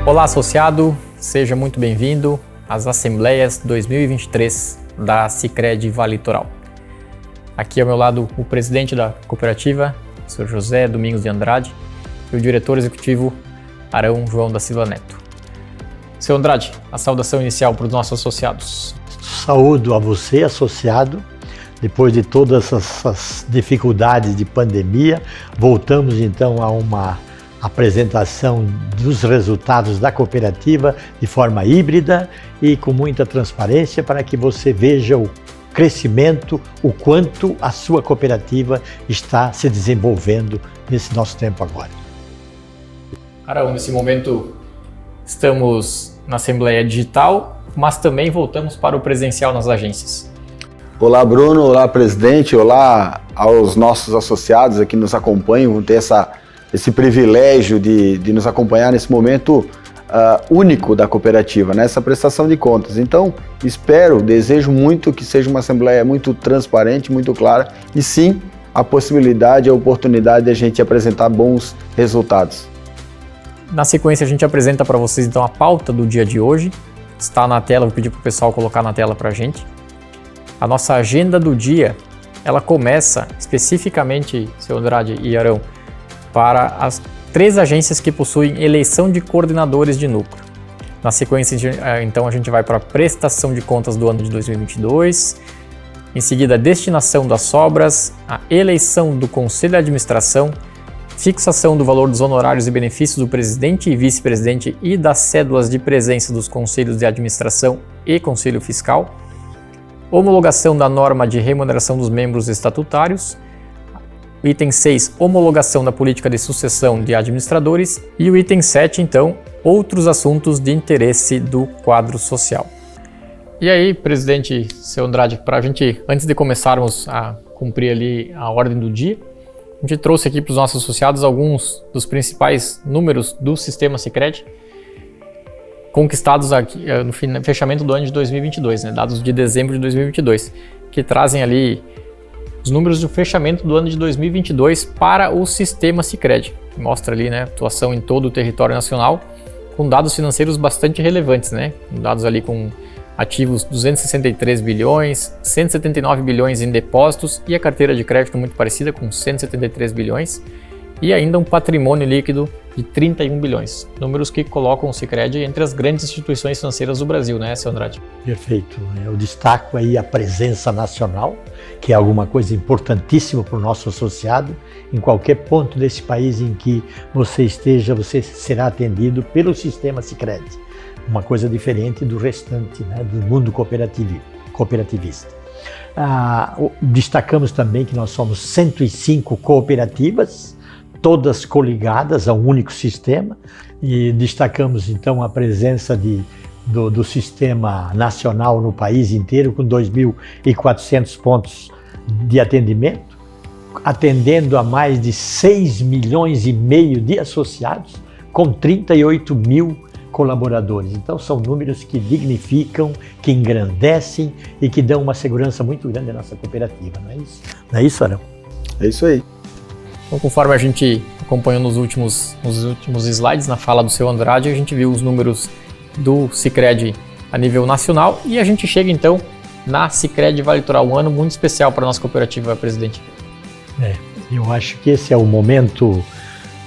Olá, associado, seja muito bem-vindo às Assembleias 2023 da Sicredi Vale Litoral. Aqui ao meu lado o presidente da cooperativa, o Sr. José Domingos de Andrade, e o diretor executivo, Arão João da Silva Neto. Sr. Andrade, a saudação inicial para os nossos associados. Saúdo a você, associado. Depois de todas essas dificuldades de pandemia, voltamos então a uma apresentação dos resultados da cooperativa de forma híbrida e com muita transparência para que você veja o crescimento, o quanto a sua cooperativa está se desenvolvendo nesse nosso tempo agora. Arão, nesse momento estamos na Assembleia Digital, mas também voltamos para o presencial nas agências. Olá, Bruno, olá, presidente, olá aos nossos associados aqui que nos acompanham, vão ter esse privilégio de nos acompanhar nesse momento único da cooperativa, nessa prestação de contas. Então, desejo muito que seja uma assembleia muito transparente, muito clara e sim, a possibilidade, a oportunidade de a gente apresentar bons resultados. Na sequência, a gente apresenta para vocês então a pauta do dia de hoje. Está na tela, vou pedir para o pessoal colocar na tela para a gente. A nossa agenda do dia, ela começa especificamente, Sr. Andrade e Arão, para as 3 agências que possuem eleição de coordenadores de núcleo. Na sequência, então, a gente vai para a prestação de contas do ano de 2022, em seguida, a destinação das sobras, a eleição do Conselho de Administração, fixação do valor dos honorários e benefícios do presidente e vice-presidente e das cédulas de presença dos Conselhos de Administração e Conselho Fiscal, homologação da norma de remuneração dos membros estatutários, o item 6, homologação da política de sucessão de administradores e o item 7, então, outros assuntos de interesse do quadro social. E aí, presidente Sr. Andrade, para a gente, antes de começarmos a cumprir ali a ordem do dia, a gente trouxe aqui para os nossos associados alguns dos principais números do sistema Sicredi, conquistados aqui no fechamento do ano de 2022, né, dados de dezembro de 2022, que trazem ali os números do fechamento do ano de 2022 para o sistema Sicredi, que mostra ali, né, atuação em todo o território nacional, com dados financeiros bastante relevantes, né, dados ali com ativos 263 bilhões, 179 bilhões em depósitos e a carteira de crédito muito parecida com 173 bilhões e ainda um patrimônio líquido de 31 bilhões, números que colocam o Sicredi entre as grandes instituições financeiras do Brasil, né, Sr. Andrade? Perfeito. Eu destaco aí a presença nacional, que é alguma coisa importantíssima para o nosso associado. Em qualquer ponto desse país em que você esteja, você será atendido pelo sistema Sicredi. Uma coisa diferente do restante, né, do mundo cooperativista. Destacamos também que nós somos 105 cooperativas, todas coligadas a um único sistema, e destacamos então a presença do sistema nacional no país inteiro, com 2.400 pontos de atendimento, atendendo a mais de 6 milhões e meio de associados, com 38 mil colaboradores. Então são números que dignificam, que engrandecem e que dão uma segurança muito grande à nossa cooperativa, não é isso? Não é isso, Arão? É isso aí. Então, conforme a gente acompanhou nos últimos slides, na fala do Sr. Andrade, a gente viu os números do Sicredi a nível nacional e a gente chega então na Sicredi Vale Litoral, um ano muito especial para a nossa cooperativa, presidente. Eu acho que esse é o momento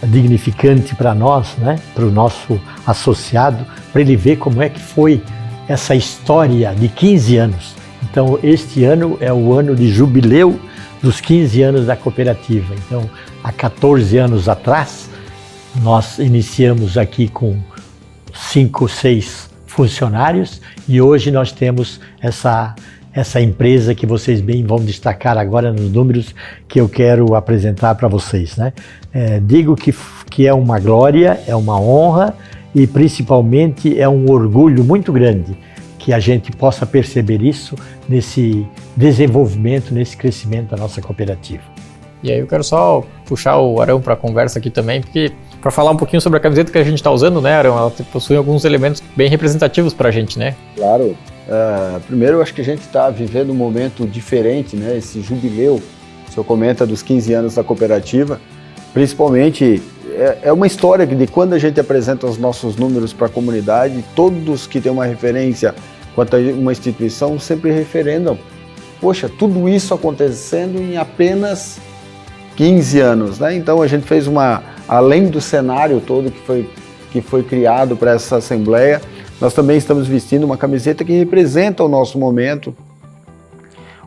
dignificante para nós, né, para o nosso associado, para ele ver como é que foi essa história de 15 anos. Então, este ano é o ano de jubileu dos 15 anos da cooperativa. Então, há 14 anos atrás, nós iniciamos aqui com 5, 6 funcionários e hoje nós temos essa empresa que vocês bem vão destacar agora nos números que eu quero apresentar para vocês, né? Digo que é uma glória, é uma honra e principalmente é um orgulho muito grande que a gente possa perceber isso nesse desenvolvimento, nesse crescimento da nossa cooperativa. E aí eu quero só puxar o Arão para a conversa aqui também, porque para falar um pouquinho sobre a camiseta que a gente está usando, né, Arão, ela possui alguns elementos bem representativos para a gente, né? Claro. Primeiro, eu acho que a gente está vivendo um momento diferente, né? Esse jubileu, o senhor comenta dos 15 anos da cooperativa, principalmente é uma história de quando a gente apresenta os nossos números para a comunidade, todos que têm uma referência quanto a uma instituição sempre referendam. Poxa, tudo isso acontecendo em apenas 15 anos, né? Então a gente fez além do cenário todo que foi criado para essa Assembleia, nós também estamos vestindo uma camiseta que representa o nosso momento,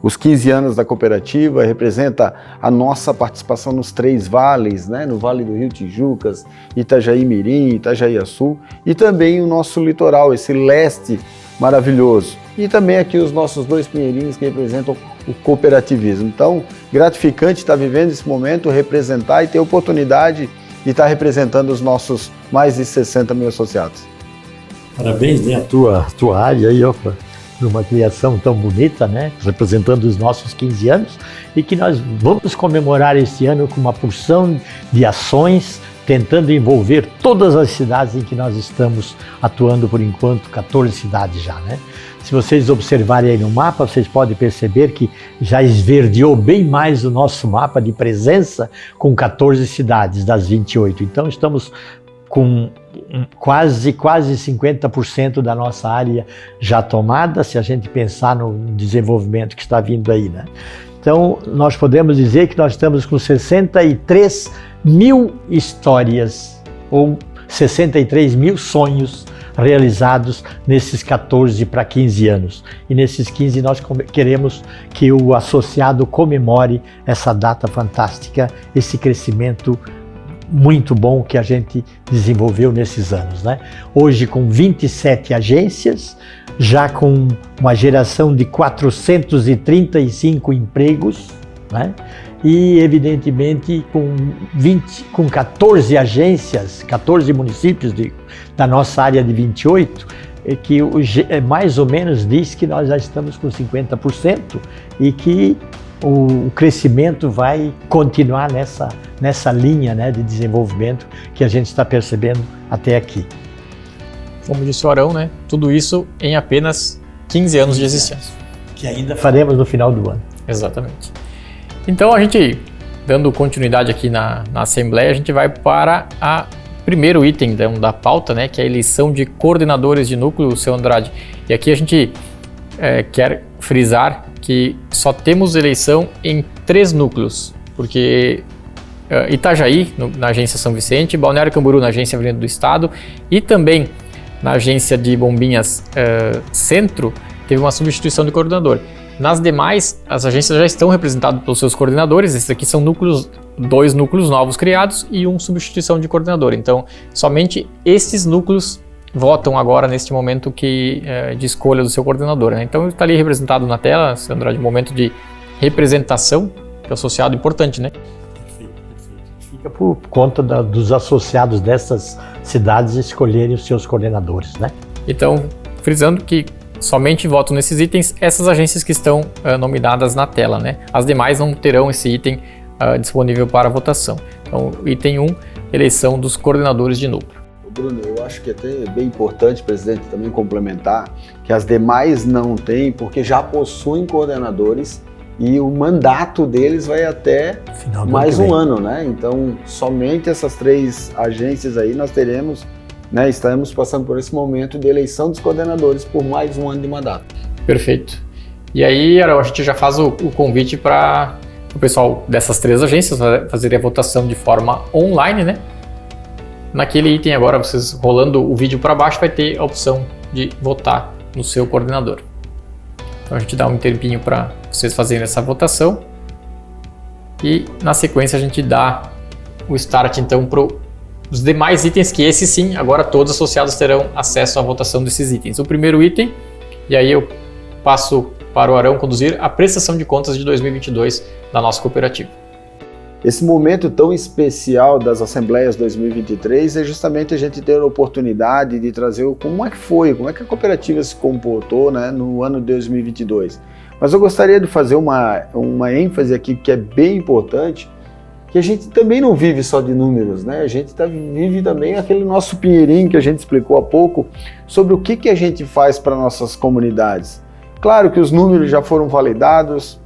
os 15 anos da cooperativa, representa a nossa participação nos 3 vales, né? No Vale do Rio Tijucas, Itajaí-Mirim, Itajaí-Açu, e também o nosso litoral, esse leste maravilhoso. E também aqui os nossos 2 pinheirinhos que representam o cooperativismo. Então, gratificante estar vivendo esse momento, representar e ter a oportunidade de estar representando os nossos mais de 60 mil associados. Parabéns, né, a tua área aí, por uma criação tão bonita, né, representando os nossos 15 anos, e que nós vamos comemorar este ano com uma porção de ações, tentando envolver todas as cidades em que nós estamos atuando por enquanto, 14 cidades já, né? Se vocês observarem aí no mapa, vocês podem perceber que já esverdeou bem mais o nosso mapa de presença com 14 cidades das 28. Então estamos com quase 50% da nossa área já tomada, se a gente pensar no desenvolvimento que está vindo aí, né? Então, nós podemos dizer que nós estamos com 63 mil histórias ou 63 mil sonhos realizados nesses 14 para 15 anos. E nesses 15 nós queremos que o associado comemore essa data fantástica, esse crescimento muito bom que a gente desenvolveu nesses anos, né? Hoje com 27 agências, já com uma geração de 435 empregos, né? E evidentemente com 14 agências, 14 municípios da nossa área de 28, que mais ou menos diz que nós já estamos com 50% e que o crescimento vai continuar nessa linha, né, de desenvolvimento que a gente está percebendo até aqui. Como disse o Arão, né, tudo isso em apenas 15 anos de existência. Que ainda faremos no final do ano. Exatamente. Então a gente, dando continuidade aqui na Assembleia, a gente vai para o primeiro item da pauta, né, que é a eleição de coordenadores de núcleo, seu Andrade. E aqui a gente quer frisar que só temos eleição em 3 núcleos, porque Itajaí, na agência São Vicente, Balneário Camboriú, na agência Avenida do Estado, e também na agência de Bombinhas Centro, teve uma substituição de coordenador. Nas demais, as agências já estão representadas pelos seus coordenadores. Esses aqui são 2 núcleos novos criados e uma substituição de coordenador. Então, somente esses núcleos votam agora neste momento de escolha do seu coordenador, né? Então, está ali representado na tela, Sandra, de momento de representação, que é associado importante, né? Perfeito. Fica por conta dos associados dessas cidades escolherem os seus coordenadores, né? Então, frisando que somente votam nesses itens essas agências que estão nominadas na tela, né? As demais não terão esse item disponível para votação. Então, item 1, eleição dos coordenadores de núcleo. Bruno, eu acho que até é bem importante, presidente, também complementar que as demais não têm, porque já possuem coordenadores e o mandato deles vai até mais um ano, né? Então, somente essas 3 agências aí nós teremos, né, estamos passando por esse momento de eleição dos coordenadores por mais um ano de mandato. Perfeito. E aí, Arão, a gente já faz o convite para o pessoal dessas 3 agências fazer a votação de forma online, né? Naquele item agora, vocês rolando o vídeo para baixo, vai ter a opção de votar no seu coordenador. Então a gente dá um tempinho para vocês fazerem essa votação e na sequência a gente dá o start então para os demais itens, que esses sim, agora todos os associados terão acesso à votação desses itens. O primeiro item, e aí eu passo para o Arão conduzir a prestação de contas de 2022 da nossa cooperativa. Esse momento tão especial das Assembleias 2023 é justamente a gente ter a oportunidade de trazer como é que a cooperativa se comportou, né, no ano de 2022. Mas eu gostaria de fazer uma ênfase aqui que é bem importante, que a gente também não vive só de números, né? A gente vive também aquele nosso pinheirinho que a gente explicou há pouco sobre o que a gente faz para nossas comunidades. Claro que os números já foram validados,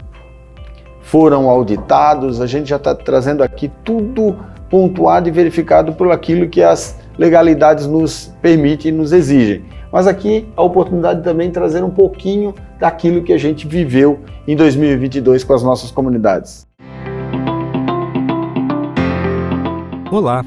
foram auditados, a gente já está trazendo aqui tudo pontuado e verificado por aquilo que as legalidades nos permitem e nos exigem. Mas aqui a oportunidade também de trazer um pouquinho daquilo que a gente viveu em 2022 com as nossas comunidades. Olá,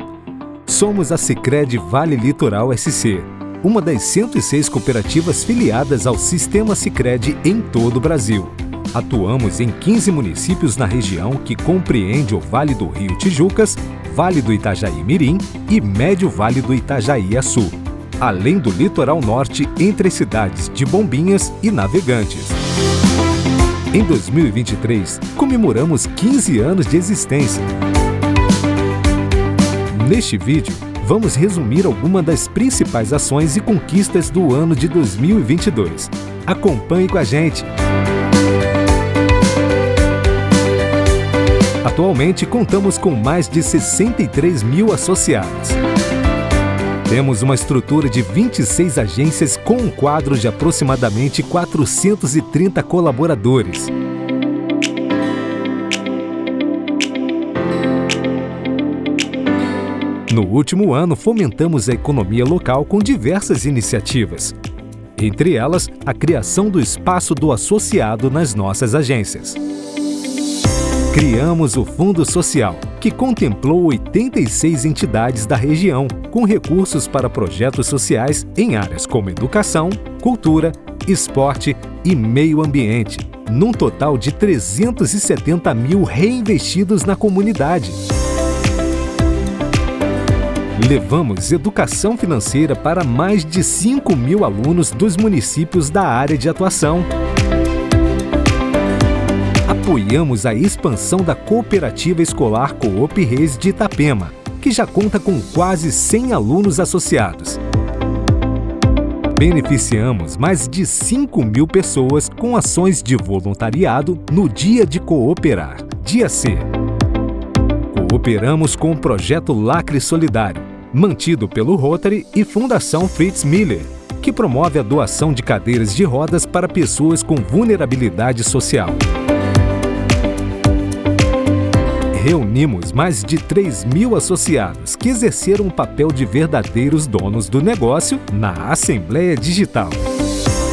somos a Sicredi Vale Litoral SC, uma das 106 cooperativas filiadas ao Sistema Sicredi em todo o Brasil. Atuamos em 15 municípios na região que compreende o Vale do Rio Tijucas, Vale do Itajaí Mirim e Médio Vale do Itajaí Açu, além do litoral norte entre as cidades de Bombinhas e Navegantes. Em 2023, comemoramos 15 anos de existência. Neste vídeo, vamos resumir algumas das principais ações e conquistas do ano de 2022. Acompanhe com a gente! Atualmente, contamos com mais de 63 mil associados. Temos uma estrutura de 26 agências com um quadro de aproximadamente 430 colaboradores. No último ano, fomentamos a economia local com diversas iniciativas. Entre elas, a criação do Espaço do Associado nas nossas agências. Criamos o Fundo Social, que contemplou 86 entidades da região, com recursos para projetos sociais em áreas como educação, cultura, esporte e meio ambiente, num total de 370 mil reinvestidos na comunidade. Levamos educação financeira para mais de 5 mil alunos dos municípios da área de atuação. Apoiamos a expansão da Cooperativa Escolar Coop Reis de Itapema, que já conta com quase 100 alunos associados. Beneficiamos mais de 5 mil pessoas com ações de voluntariado no Dia de Cooperar, Dia C. Cooperamos com o projeto Lacre Solidário, mantido pelo Rotary e Fundação Fritz Miller, que promove a doação de cadeiras de rodas para pessoas com vulnerabilidade social. Reunimos mais de 3 mil associados que exerceram o papel de verdadeiros donos do negócio na Assembleia Digital.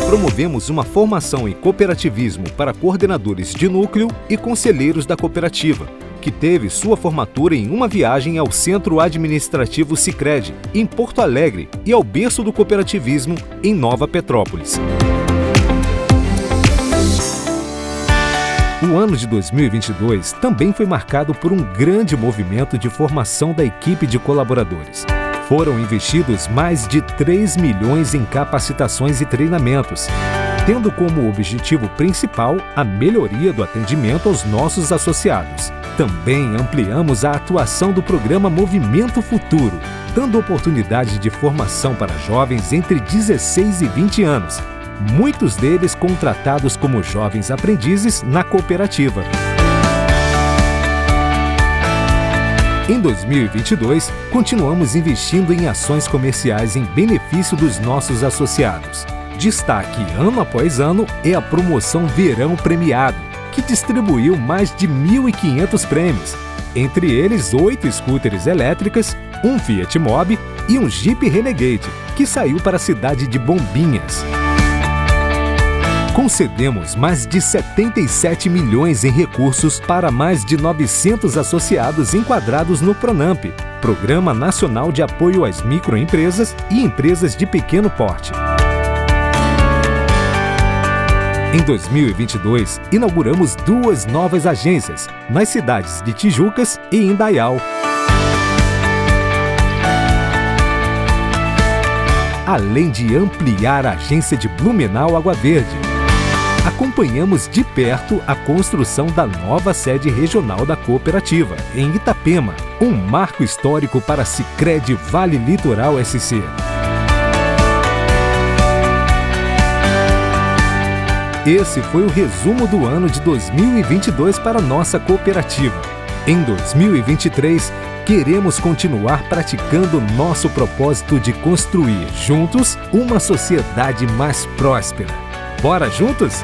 Promovemos uma formação em cooperativismo para coordenadores de núcleo e conselheiros da cooperativa, que teve sua formatura em uma viagem ao Centro Administrativo Sicredi, em Porto Alegre, e ao berço do cooperativismo, em Nova Petrópolis. O ano de 2022 também foi marcado por um grande movimento de formação da equipe de colaboradores. Foram investidos mais de 3 milhões em capacitações e treinamentos, tendo como objetivo principal a melhoria do atendimento aos nossos associados. Também ampliamos a atuação do programa Movimento Futuro, dando oportunidade de formação para jovens entre 16 e 20 anos, muitos deles contratados como jovens aprendizes na cooperativa. Em 2022, continuamos investindo em ações comerciais em benefício dos nossos associados. Destaque ano após ano é a promoção Verão Premiado, que distribuiu mais de 1.500 prêmios, entre eles 8 scooters elétricas, um Fiat Mobi e um Jeep Renegade, que saiu para a cidade de Bombinhas. Concedemos mais de 77 milhões em recursos para mais de 900 associados enquadrados no PRONAMP, Programa Nacional de Apoio às Microempresas e Empresas de Pequeno Porte. Em 2022, inauguramos 2 novas agências, nas cidades de Tijucas e Indaial. Além de ampliar a agência de Blumenau Água Verde. Acompanhamos de perto a construção da nova sede regional da cooperativa, em Itapema, um marco histórico para a Sicredi Vale Litoral SC. Esse foi o resumo do ano de 2022 para a nossa cooperativa. Em 2023, queremos continuar praticando nosso propósito de construir juntos uma sociedade mais próspera. Bora juntos?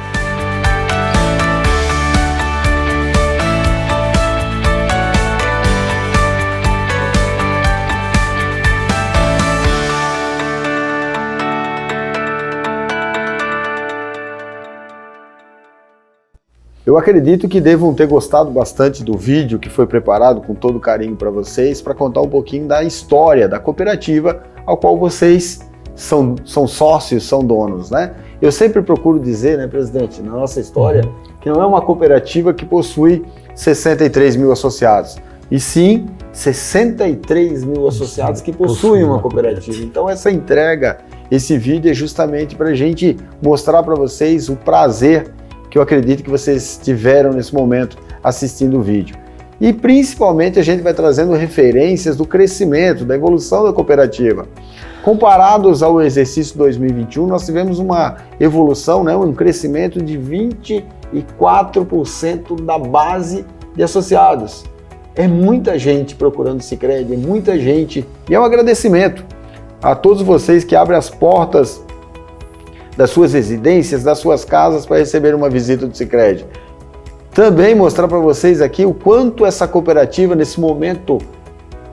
Eu acredito que devam ter gostado bastante do vídeo que foi preparado com todo carinho para vocês, para contar um pouquinho da história da cooperativa ao qual vocês são sócios, são donos, né? Eu sempre procuro dizer, né, presidente, na nossa história, que não é uma cooperativa que possui 63 mil associados, e sim 63 mil associados que possuem uma cooperativa. Então essa entrega, esse vídeo é justamente para a gente mostrar para vocês o prazer que eu acredito que vocês tiveram nesse momento assistindo o vídeo. E principalmente a gente vai trazendo referências do crescimento, da evolução da cooperativa. Comparados ao exercício 2021, nós tivemos uma evolução, né, um crescimento de 24% da base de associados. É muita gente procurando Sicredi, é muita gente. E é um agradecimento a todos vocês que abrem as portas das suas residências, das suas casas para receber uma visita do Sicredi. Também mostrar para vocês aqui o quanto essa cooperativa, nesse momento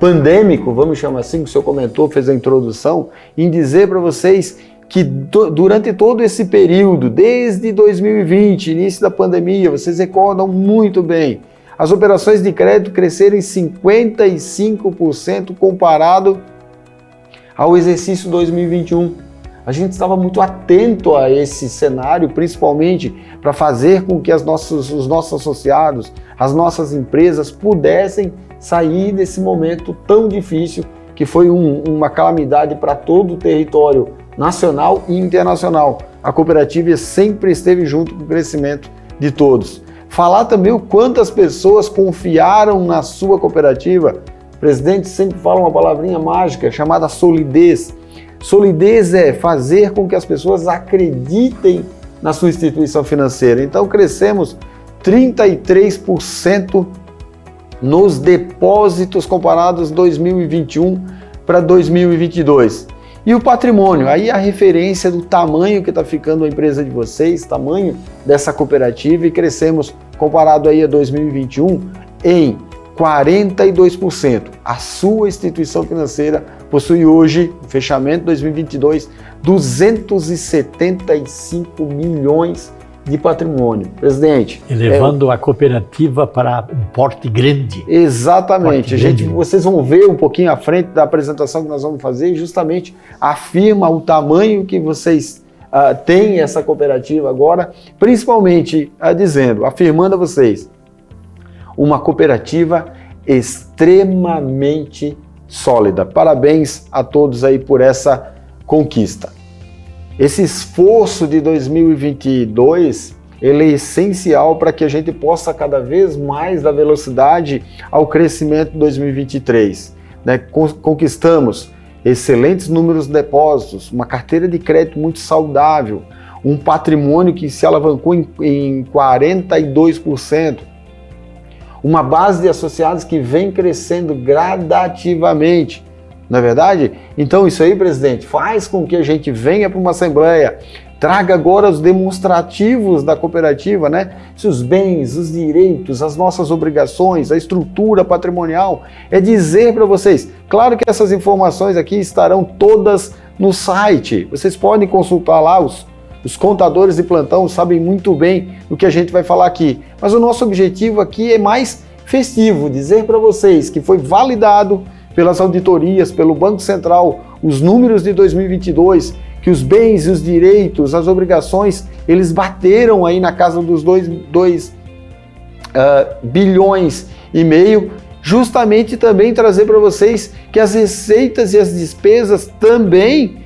pandêmico, vamos chamar assim, que o senhor comentou, fez a introdução, em dizer para vocês que durante todo esse período, desde 2020, início da pandemia, vocês recordam muito bem, as operações de crédito cresceram em 55% comparado ao exercício 2021. A gente estava muito atento a esse cenário, principalmente para fazer com que os nossos associados, as nossas empresas pudessem sair desse momento tão difícil que foi uma calamidade para todo o território nacional e internacional. A cooperativa sempre esteve junto com o crescimento de todos. Falar também o quanto as pessoas confiaram na sua cooperativa. O presidente sempre fala uma palavrinha mágica chamada solidez. Solidez é fazer com que as pessoas acreditem na sua instituição financeira. Então crescemos 33% nos depósitos comparados 2021 para 2022. E o patrimônio, aí a referência do tamanho que está ficando a empresa de vocês, tamanho dessa cooperativa, e crescemos comparado aí a 2021 em 42%. A sua instituição financeira possui hoje, no fechamento de 2022, 275 milhões de patrimônio. Presidente. Elevando a cooperativa para um porte grande. Exatamente. Vocês vão ver um pouquinho à frente da apresentação que nós vamos fazer e justamente afirma o tamanho que vocês têm essa cooperativa agora, principalmente afirmando a vocês, uma cooperativa extremamente sólida. Parabéns a todos aí por essa conquista. Esse esforço de 2022, ele é essencial para que a gente possa cada vez mais dar velocidade ao crescimento de 2023. Né? Conquistamos excelentes números de depósitos, uma carteira de crédito muito saudável, um patrimônio que se alavancou em 42%, uma base de associados que vem crescendo gradativamente. Não é verdade? Então isso aí, presidente, faz com que a gente venha para uma assembleia, traga agora os demonstrativos da cooperativa, né? Os bens, os direitos, as nossas obrigações, a estrutura patrimonial. É dizer para vocês, claro que essas informações aqui estarão todas no site. Vocês podem consultar lá, os contadores de plantão sabem muito bem do que a gente vai falar aqui. Mas o nosso objetivo aqui é mais festivo, dizer para vocês que foi validado pelas auditorias, pelo Banco Central, os números de 2022, que os bens e os direitos, as obrigações, eles bateram aí na casa dos 2 bilhões e meio, justamente também trazer para vocês que as receitas e as despesas também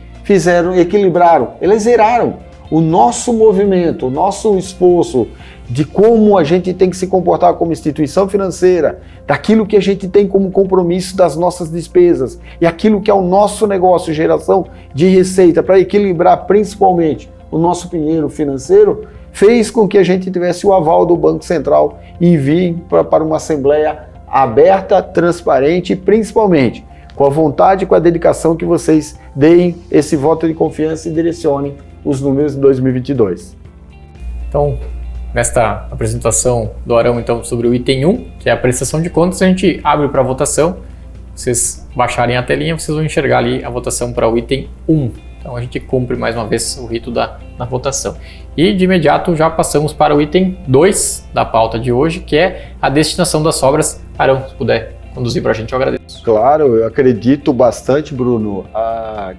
equilibraram, eles zeraram. O nosso movimento, o nosso esforço de como a gente tem que se comportar como instituição financeira, daquilo que a gente tem como compromisso das nossas despesas e aquilo que é o nosso negócio, geração de receita, para equilibrar principalmente o nosso pinheiro financeiro, fez com que a gente tivesse o aval do Banco Central e envie para uma assembleia aberta, transparente e principalmente com a vontade e com a dedicação que vocês deem esse voto de confiança e direcionem os números de 2022. Então, nesta apresentação do Arão, então, sobre o item 1, que é a prestação de contas, a gente abre para votação. Vocês baixarem a telinha, vocês vão enxergar ali a votação para o item 1. Então a gente cumpre mais uma vez o rito da votação. E de imediato já passamos para o item 2 da pauta de hoje, que é a destinação das sobras. Arão, se puder conduzir para a gente, eu agradeço. Claro, eu acredito bastante, Bruno,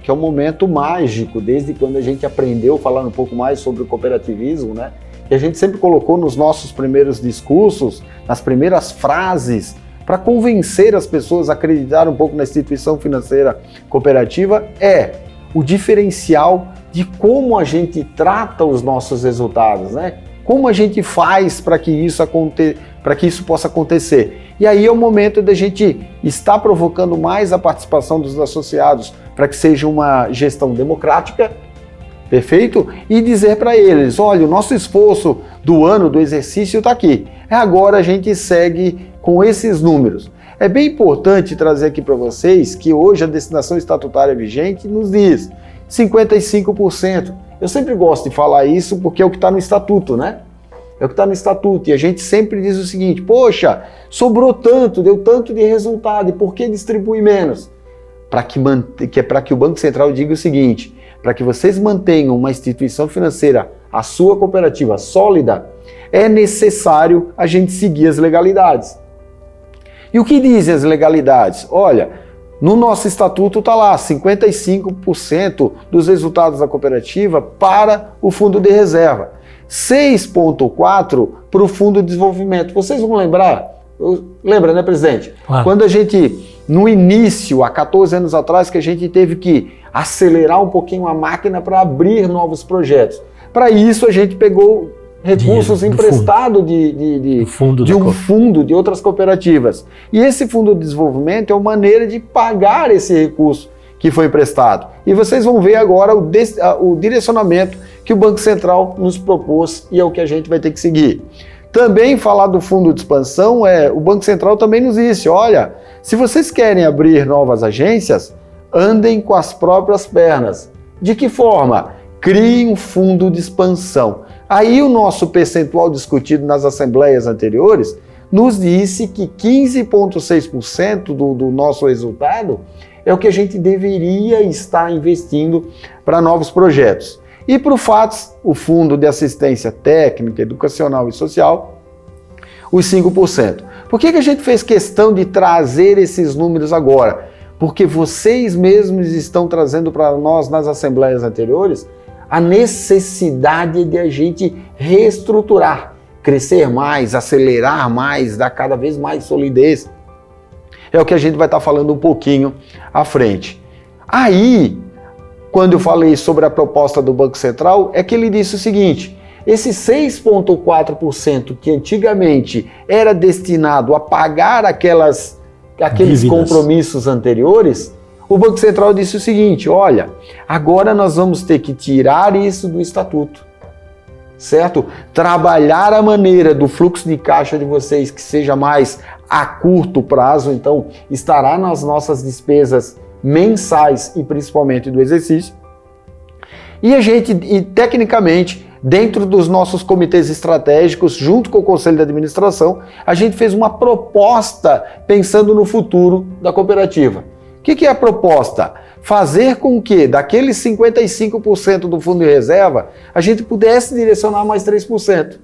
que é um momento mágico, desde quando a gente aprendeu a falar um pouco mais sobre o cooperativismo, né? Que a gente sempre colocou nos nossos primeiros discursos, nas primeiras frases, para convencer as pessoas a acreditar um pouco na instituição financeira cooperativa, é o diferencial de como a gente trata os nossos resultados, né? Como a gente faz para que isso possa acontecer. E aí é o momento da gente estar provocando mais a participação dos associados para que seja uma gestão democrática, perfeito? E dizer para eles, olha, o nosso esforço do ano, do exercício está aqui. Agora a gente segue com esses números. É bem importante trazer aqui para vocês que hoje a destinação estatutária vigente nos diz 55%. Eu sempre gosto de falar isso porque é o que está no estatuto, né? É o que está no estatuto. E a gente sempre diz o seguinte, poxa, sobrou tanto, deu tanto de resultado, e por que distribuir menos? Para que o Banco Central diga o seguinte, para que vocês mantenham uma instituição financeira, a sua cooperativa sólida, é necessário a gente seguir as legalidades. E o que dizem as legalidades? Olha, no nosso estatuto está lá 55% dos resultados da cooperativa para o fundo de reserva, 6,4% para o fundo de desenvolvimento. Vocês vão lembrar? Lembra, né, presidente? Claro. Quando a gente, no início, há 14 anos atrás, que a gente teve que acelerar um pouquinho a máquina para abrir novos projetos. Para isso, a gente pegou recursos emprestados de um fundo de outras cooperativas. E esse fundo de desenvolvimento é uma maneira de pagar esse recurso que foi emprestado. E vocês vão ver agora o direcionamento que o Banco Central nos propôs e é o que a gente vai ter que seguir. Também falar do fundo de expansão, o Banco Central também nos disse, olha, se vocês querem abrir novas agências, andem com as próprias pernas. De que forma? Criem um fundo de expansão. Aí o nosso percentual discutido nas assembleias anteriores nos disse que 15,6% do nosso resultado é o que a gente deveria estar investindo para novos projetos. E para o FATS, o Fundo de Assistência Técnica, Educacional e Social, os 5%. Por que a gente fez questão de trazer esses números agora? Porque vocês mesmos estão trazendo para nós nas assembleias anteriores a necessidade de a gente reestruturar, crescer mais, acelerar mais, dar cada vez mais solidez. É o que a gente vai estar falando um pouquinho à frente. Aí, quando eu falei sobre a proposta do Banco Central, é que ele disse o seguinte, esse 6,4% que antigamente era destinado a pagar aqueles compromissos anteriores, o Banco Central disse o seguinte, olha, agora nós vamos ter que tirar isso do estatuto, certo? Trabalhar a maneira do fluxo de caixa de vocês que seja mais a curto prazo, então estará nas nossas despesas mensais e principalmente do exercício. E tecnicamente, dentro dos nossos comitês estratégicos, junto com o Conselho de Administração, a gente fez uma proposta pensando no futuro da cooperativa. O que é a proposta? Fazer com que daqueles 55% do fundo de reserva, a gente pudesse direcionar mais 3%,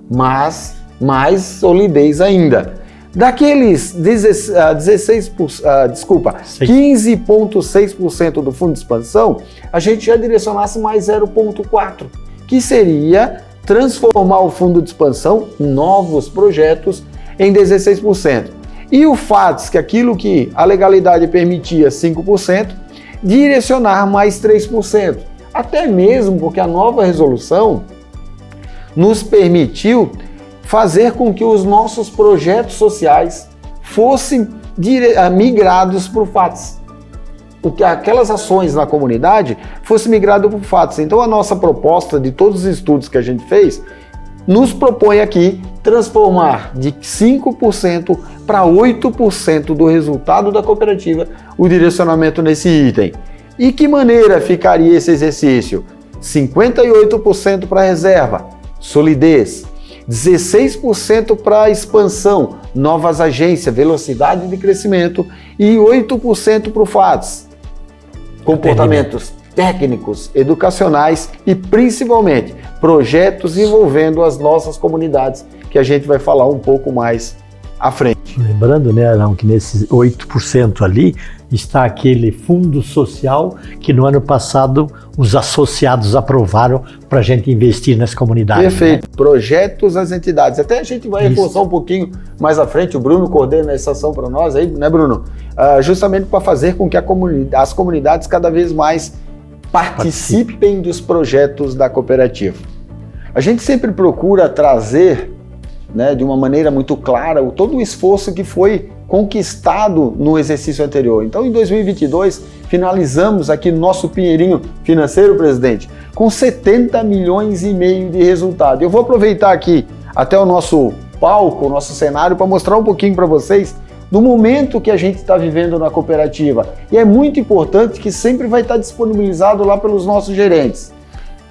mas mais solidez ainda. Daqueles 15,6% do fundo de expansão, a gente já direcionasse mais 0,4%, que seria transformar o fundo de expansão em novos projetos em 16%. E o FATS, que aquilo que a legalidade permitia 5%, direcionar mais 3%. Até mesmo porque a nova resolução nos permitiu fazer com que os nossos projetos sociais fossem migrados para o FATS. Aquelas ações na comunidade fossem migradas para o FATS. Então a nossa proposta de todos os estudos que a gente fez nos propõe aqui transformar de 5% para 8% do resultado da cooperativa o direcionamento nesse item. E que maneira ficaria esse exercício? 58% para reserva, solidez, 16% para expansão, novas agências, velocidade de crescimento e 8% para o FATS, comportamentos técnicos, educacionais e principalmente projetos envolvendo as nossas comunidades, que a gente vai falar um pouco mais à frente. Lembrando, né, Arão, que nesses 8% ali está aquele fundo social que no ano passado os associados aprovaram para a gente investir nas comunidades. Perfeito. Né? Projetos às entidades. Até a gente vai reforçar um pouquinho mais à frente. O Bruno coordena essa ação para nós aí, né, Bruno? Justamente para fazer com que as comunidades cada vez mais participem dos projetos da cooperativa. A gente sempre procura trazer, né, de uma maneira muito clara, todo o esforço que foi conquistado no exercício anterior. Então, em 2022, finalizamos aqui nosso pinheirinho financeiro, presidente, com 70 milhões e meio de resultado. Eu vou aproveitar aqui até o nosso palco, o nosso cenário, para mostrar um pouquinho para vocês do momento que a gente está vivendo na cooperativa. E é muito importante que sempre vai estar disponibilizado lá pelos nossos gerentes.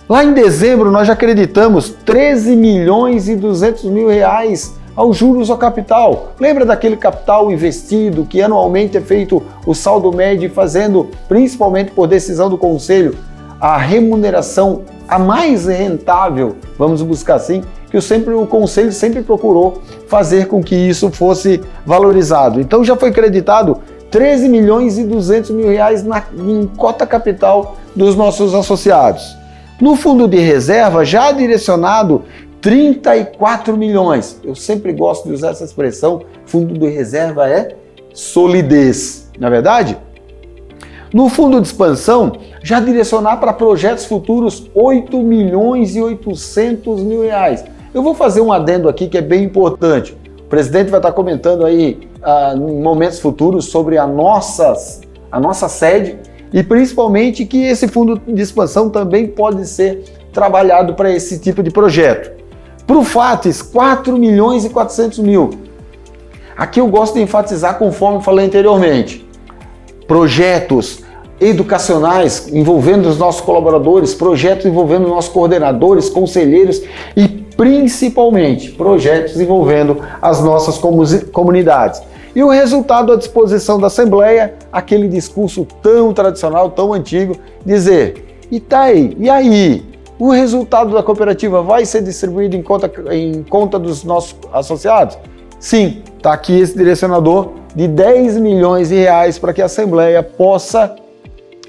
Lá em dezembro, nós já acreditamos 13 milhões e 200 mil reais aos juros ao capital. Lembra daquele capital investido que anualmente é feito o saldo médio, fazendo, principalmente por decisão do Conselho, a remuneração a mais rentável, vamos buscar assim, que o Conselho sempre procurou fazer com que isso fosse valorizado. Então já foi creditado 13 milhões e 200 mil reais em cota capital dos nossos associados. No fundo de reserva, já direcionado 34 milhões. Eu sempre gosto de usar essa expressão, fundo de reserva é solidez, não é verdade? No fundo de expansão, já direcionar para projetos futuros 8 milhões e 800 mil reais. Eu vou fazer um adendo aqui que é bem importante. O presidente vai estar comentando aí em momentos futuros sobre a nossa sede e principalmente que esse fundo de expansão também pode ser trabalhado para esse tipo de projeto. Para o FATES, 4 milhões e 400 mil. Aqui eu gosto de enfatizar, conforme falei anteriormente, projetos educacionais envolvendo os nossos colaboradores, projetos envolvendo os nossos coordenadores, conselheiros e principalmente projetos envolvendo as nossas comunidades. E o resultado à disposição da Assembleia, aquele discurso tão tradicional, tão antigo, dizer, e aí? O resultado da cooperativa vai ser distribuído em conta dos nossos associados? Sim, está aqui esse direcionador de 10 milhões de reais para que a Assembleia possa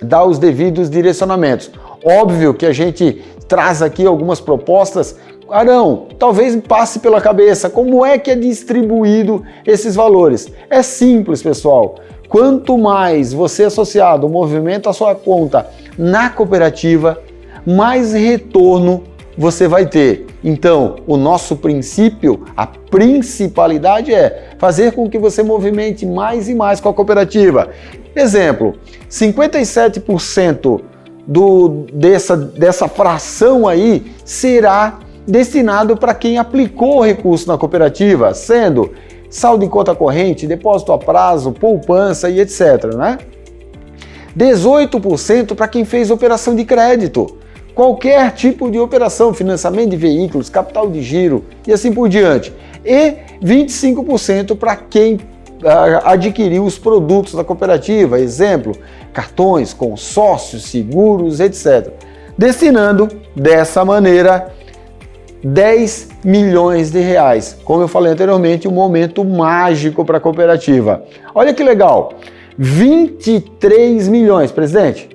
dar os devidos direcionamentos. Óbvio que a gente traz aqui algumas propostas. Arão, talvez passe pela cabeça como é que é distribuído esses valores. É simples, pessoal. Quanto mais você associado movimenta a sua conta na cooperativa, mais retorno você vai ter. Então, o nosso princípio, a principalidade é fazer com que você movimente mais e mais com a cooperativa. Exemplo, 57% dessa fração aí será destinado para quem aplicou o recurso na cooperativa, sendo saldo em conta corrente, depósito a prazo, poupança e etc. Né? 18% para quem fez operação de crédito. Qualquer tipo de operação, financiamento de veículos, capital de giro e assim por diante. E 25% para quem adquiriu os produtos da cooperativa, exemplo, cartões, consórcios, seguros, etc. Destinando, dessa maneira, 10 milhões de reais. Como eu falei anteriormente, um momento mágico para a cooperativa. Olha que legal, 23 milhões, presidente.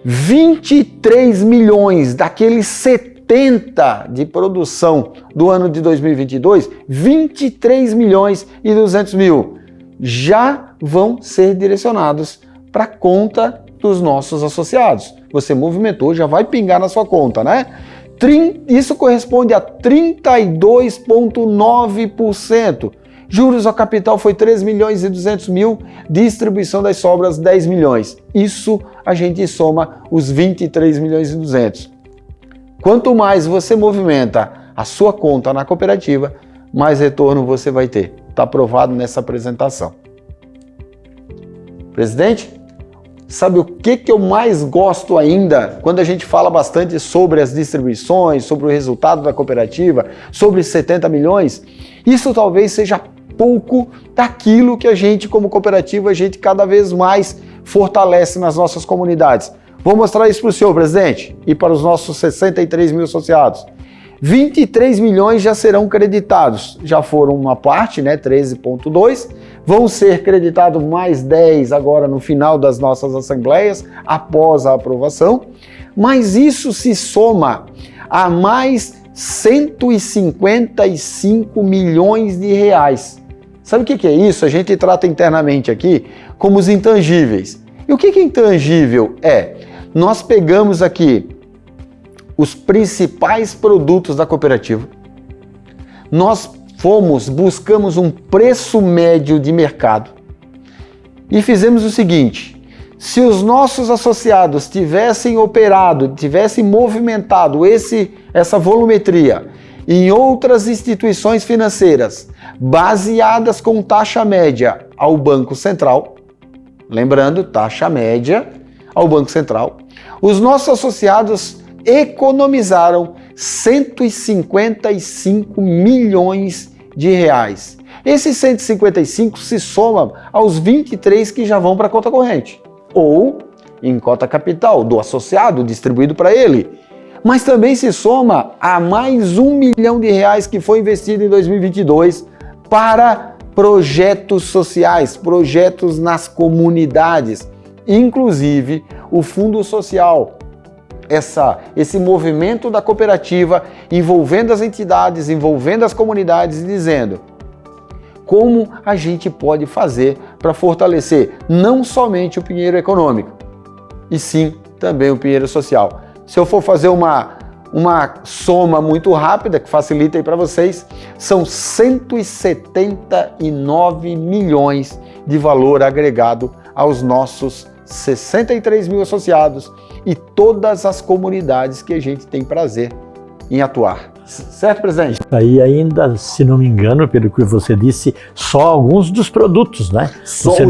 23 milhões daqueles 70 de produção do ano de 2022, 23 milhões e 200 mil já vão ser direcionados para a conta dos nossos associados. Você movimentou, já vai pingar na sua conta, né? Isso corresponde a 32,9%. Juros ao capital foi 3 milhões e 200 mil, distribuição das sobras 10 milhões. Isso a gente soma os 23 milhões e 200. Quanto mais você movimenta a sua conta na cooperativa, mais retorno você vai ter. Está aprovado nessa apresentação. Presidente, sabe o que eu mais gosto ainda quando a gente fala bastante sobre as distribuições, sobre o resultado da cooperativa, sobre 70 milhões? Isso talvez seja pouco daquilo que a gente, como cooperativa, a gente cada vez mais fortalece nas nossas comunidades. Vou mostrar isso para o senhor, presidente, e para os nossos 63 mil associados. 23 milhões já serão creditados, já foram uma parte, né, 13,2, vão ser creditados mais 10 agora no final das nossas assembleias, após a aprovação, mas isso se soma a mais 155 milhões de reais. Sabe o que é isso? A gente trata internamente aqui como os intangíveis. E o que é intangível? Nós pegamos aqui os principais produtos da cooperativa, nós buscamos um preço médio de mercado e fizemos o seguinte: se os nossos associados tivessem operado, tivessem movimentado essa volumetria em outras instituições financeiras baseadas com taxa média ao Banco Central, lembrando, taxa média ao Banco Central, os nossos associados economizaram 155 milhões de reais. Esses 155 se somam aos 23 que já vão para a conta corrente, ou em cota capital do associado distribuído para ele. Mas também se soma a mais 1 milhão de reais que foi investido em 2022 para projetos sociais, projetos nas comunidades, inclusive o Fundo Social. Esse movimento da cooperativa envolvendo as entidades, envolvendo as comunidades, dizendo como a gente pode fazer para fortalecer não somente o pinheiro econômico, e sim também o pinheiro social. Se eu for fazer uma soma muito rápida, que facilita aí para vocês, são 179 milhões de valor agregado aos nossos 63 mil associados e todas as comunidades que a gente tem prazer em atuar. Certo, presidente? Aí ainda, se não me engano, pelo que você disse, só alguns dos produtos, né? Você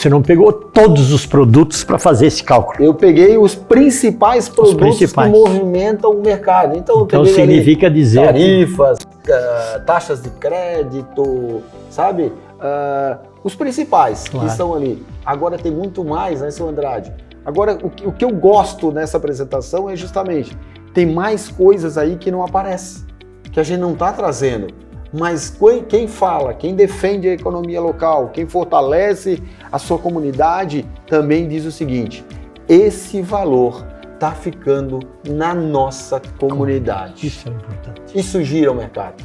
não pegou todos os produtos para fazer esse cálculo. Eu peguei os principais produtos que movimentam o mercado. Então significa dizer tarifas, taxas de crédito, sabe? Os principais que estão ali. Agora tem muito mais, né, seu Andrade? Agora, o que eu gosto nessa apresentação é justamente, tem mais coisas aí que não aparecem, que a gente não está trazendo. Mas quem fala, quem defende a economia local, quem fortalece a sua comunidade, também diz o seguinte: esse valor está ficando na nossa comunidade. Isso é importante. Isso gira o mercado.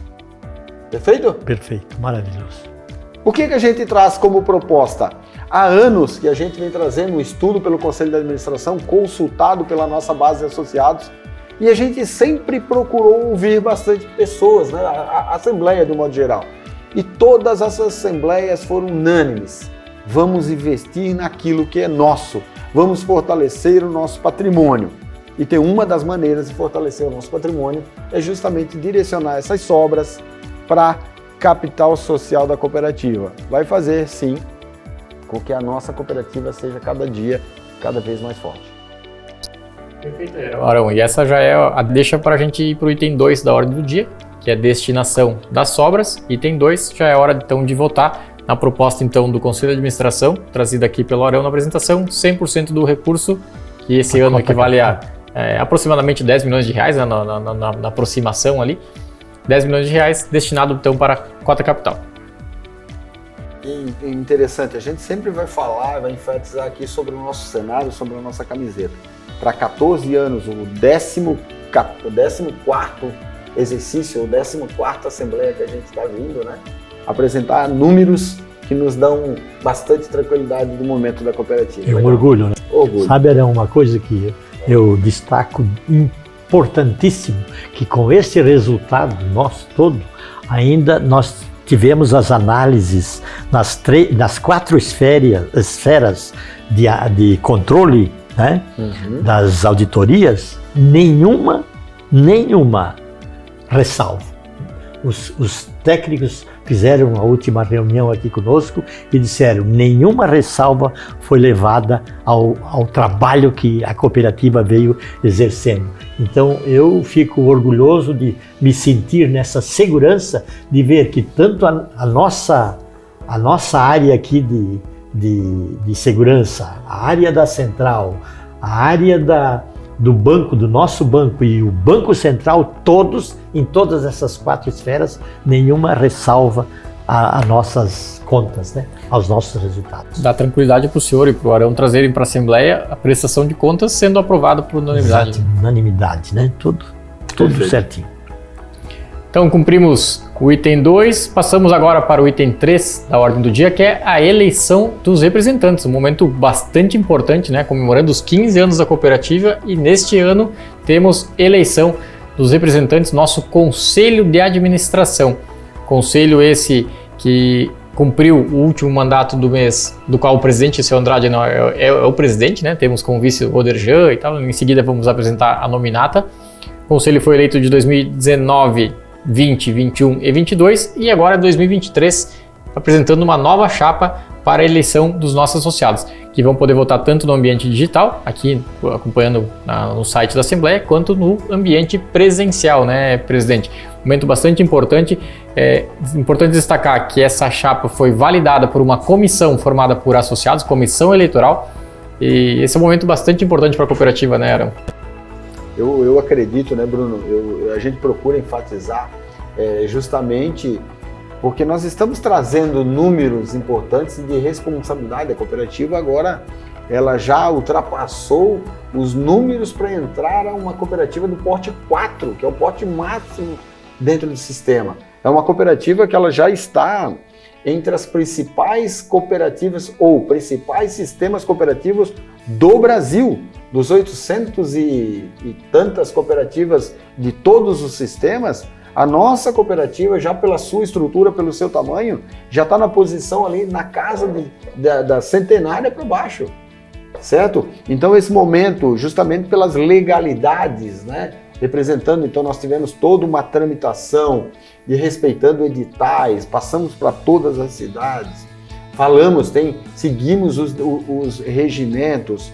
Perfeito? Perfeito, maravilhoso. O que a gente traz como proposta? Há anos que a gente vem trazendo um estudo pelo Conselho de Administração, consultado pela nossa base de associados, e a gente sempre procurou ouvir bastante pessoas, né? A Assembleia de um modo geral. E todas as assembleias foram unânimes. Vamos investir naquilo que é nosso, vamos fortalecer o nosso patrimônio. E tem uma das maneiras de fortalecer o nosso patrimônio é justamente direcionar essas sobras para capital social da cooperativa. Vai fazer, sim, com que a nossa cooperativa seja cada dia, cada vez mais forte. Perfeito, Arão. E essa já é a deixa para a gente ir para o item 2 da ordem do dia, que é destinação das sobras. Item 2 já é hora então de votar na proposta então do Conselho de Administração, trazida aqui pelo Arão na apresentação, 100% do recurso, que esse ano equivale a aproximadamente 10 milhões de reais, né, na aproximação ali, 10 milhões de reais destinado então para a cota capital. Interessante, a gente sempre vai falar, vai enfatizar aqui sobre o nosso cenário, sobre a nossa camiseta. Para 14 anos, o 14º exercício, ou 14ª Assembleia que a gente está vindo, né? Apresentar números que nos dão bastante tranquilidade do momento da cooperativa. É um orgulho, né? Orgulho. Sabe, era uma coisa que eu destaco importantíssimo, que com esse resultado nosso todo, ainda nós tivemos as análises nas 4 esferas de controle, né? Das auditorias, nenhuma ressalva. Os técnicos fizeram a última reunião aqui conosco e disseram: nenhuma ressalva foi levada ao trabalho que a cooperativa veio exercendo. Então eu fico orgulhoso de me sentir nessa segurança de ver que tanto a nossa área aqui de segurança, a área da central, A área do banco, do nosso banco e o Banco Central, todos, em todas essas 4 esferas, nenhuma ressalva a nossas contas, né? Aos nossos resultados. Dá tranquilidade para o senhor e para o Arão trazerem para a Assembleia a prestação de contas sendo aprovada por unanimidade. Exato, unanimidade, né? Tudo certinho. Então cumprimos o item 2, passamos agora para o item 3 da ordem do dia, que é a eleição dos representantes, um momento bastante importante, né? Comemorando os 15 anos da cooperativa, e neste ano temos eleição dos representantes, nosso Conselho de Administração. Conselho esse que cumpriu o último mandato do mês, do qual o presidente, o seu Andrade, não, é o presidente, né? Temos como vice o Roderjan e tal. Em seguida vamos apresentar a nominata. O Conselho foi eleito de 2019, 20, 21 e 22 e agora 2023, apresentando uma nova chapa para a eleição dos nossos associados, que vão poder votar tanto no ambiente digital, aqui acompanhando no site da Assembleia, quanto no ambiente presencial, né, presidente? Momento bastante importante. É importante destacar que essa chapa foi validada por uma comissão formada por associados, comissão eleitoral, e esse é um momento bastante importante para a cooperativa, né, Arão? Eu acredito, né, Bruno, a gente procura enfatizar justamente porque nós estamos trazendo números importantes de responsabilidade da cooperativa. Agora ela já ultrapassou os números para entrar a uma cooperativa do porte 4, que é o porte máximo dentro do sistema. É uma cooperativa que ela já está entre as principais cooperativas ou principais sistemas cooperativos do Brasil. Dos 800 e tantas cooperativas de todos os sistemas, a nossa cooperativa, já pela sua estrutura, pelo seu tamanho, já está na posição ali na casa da centenária para baixo, certo? Então esse momento, justamente pelas legalidades, né? Representando, então nós tivemos toda uma tramitação de respeitando editais, passamos para todas as cidades, falamos, seguimos os regimentos,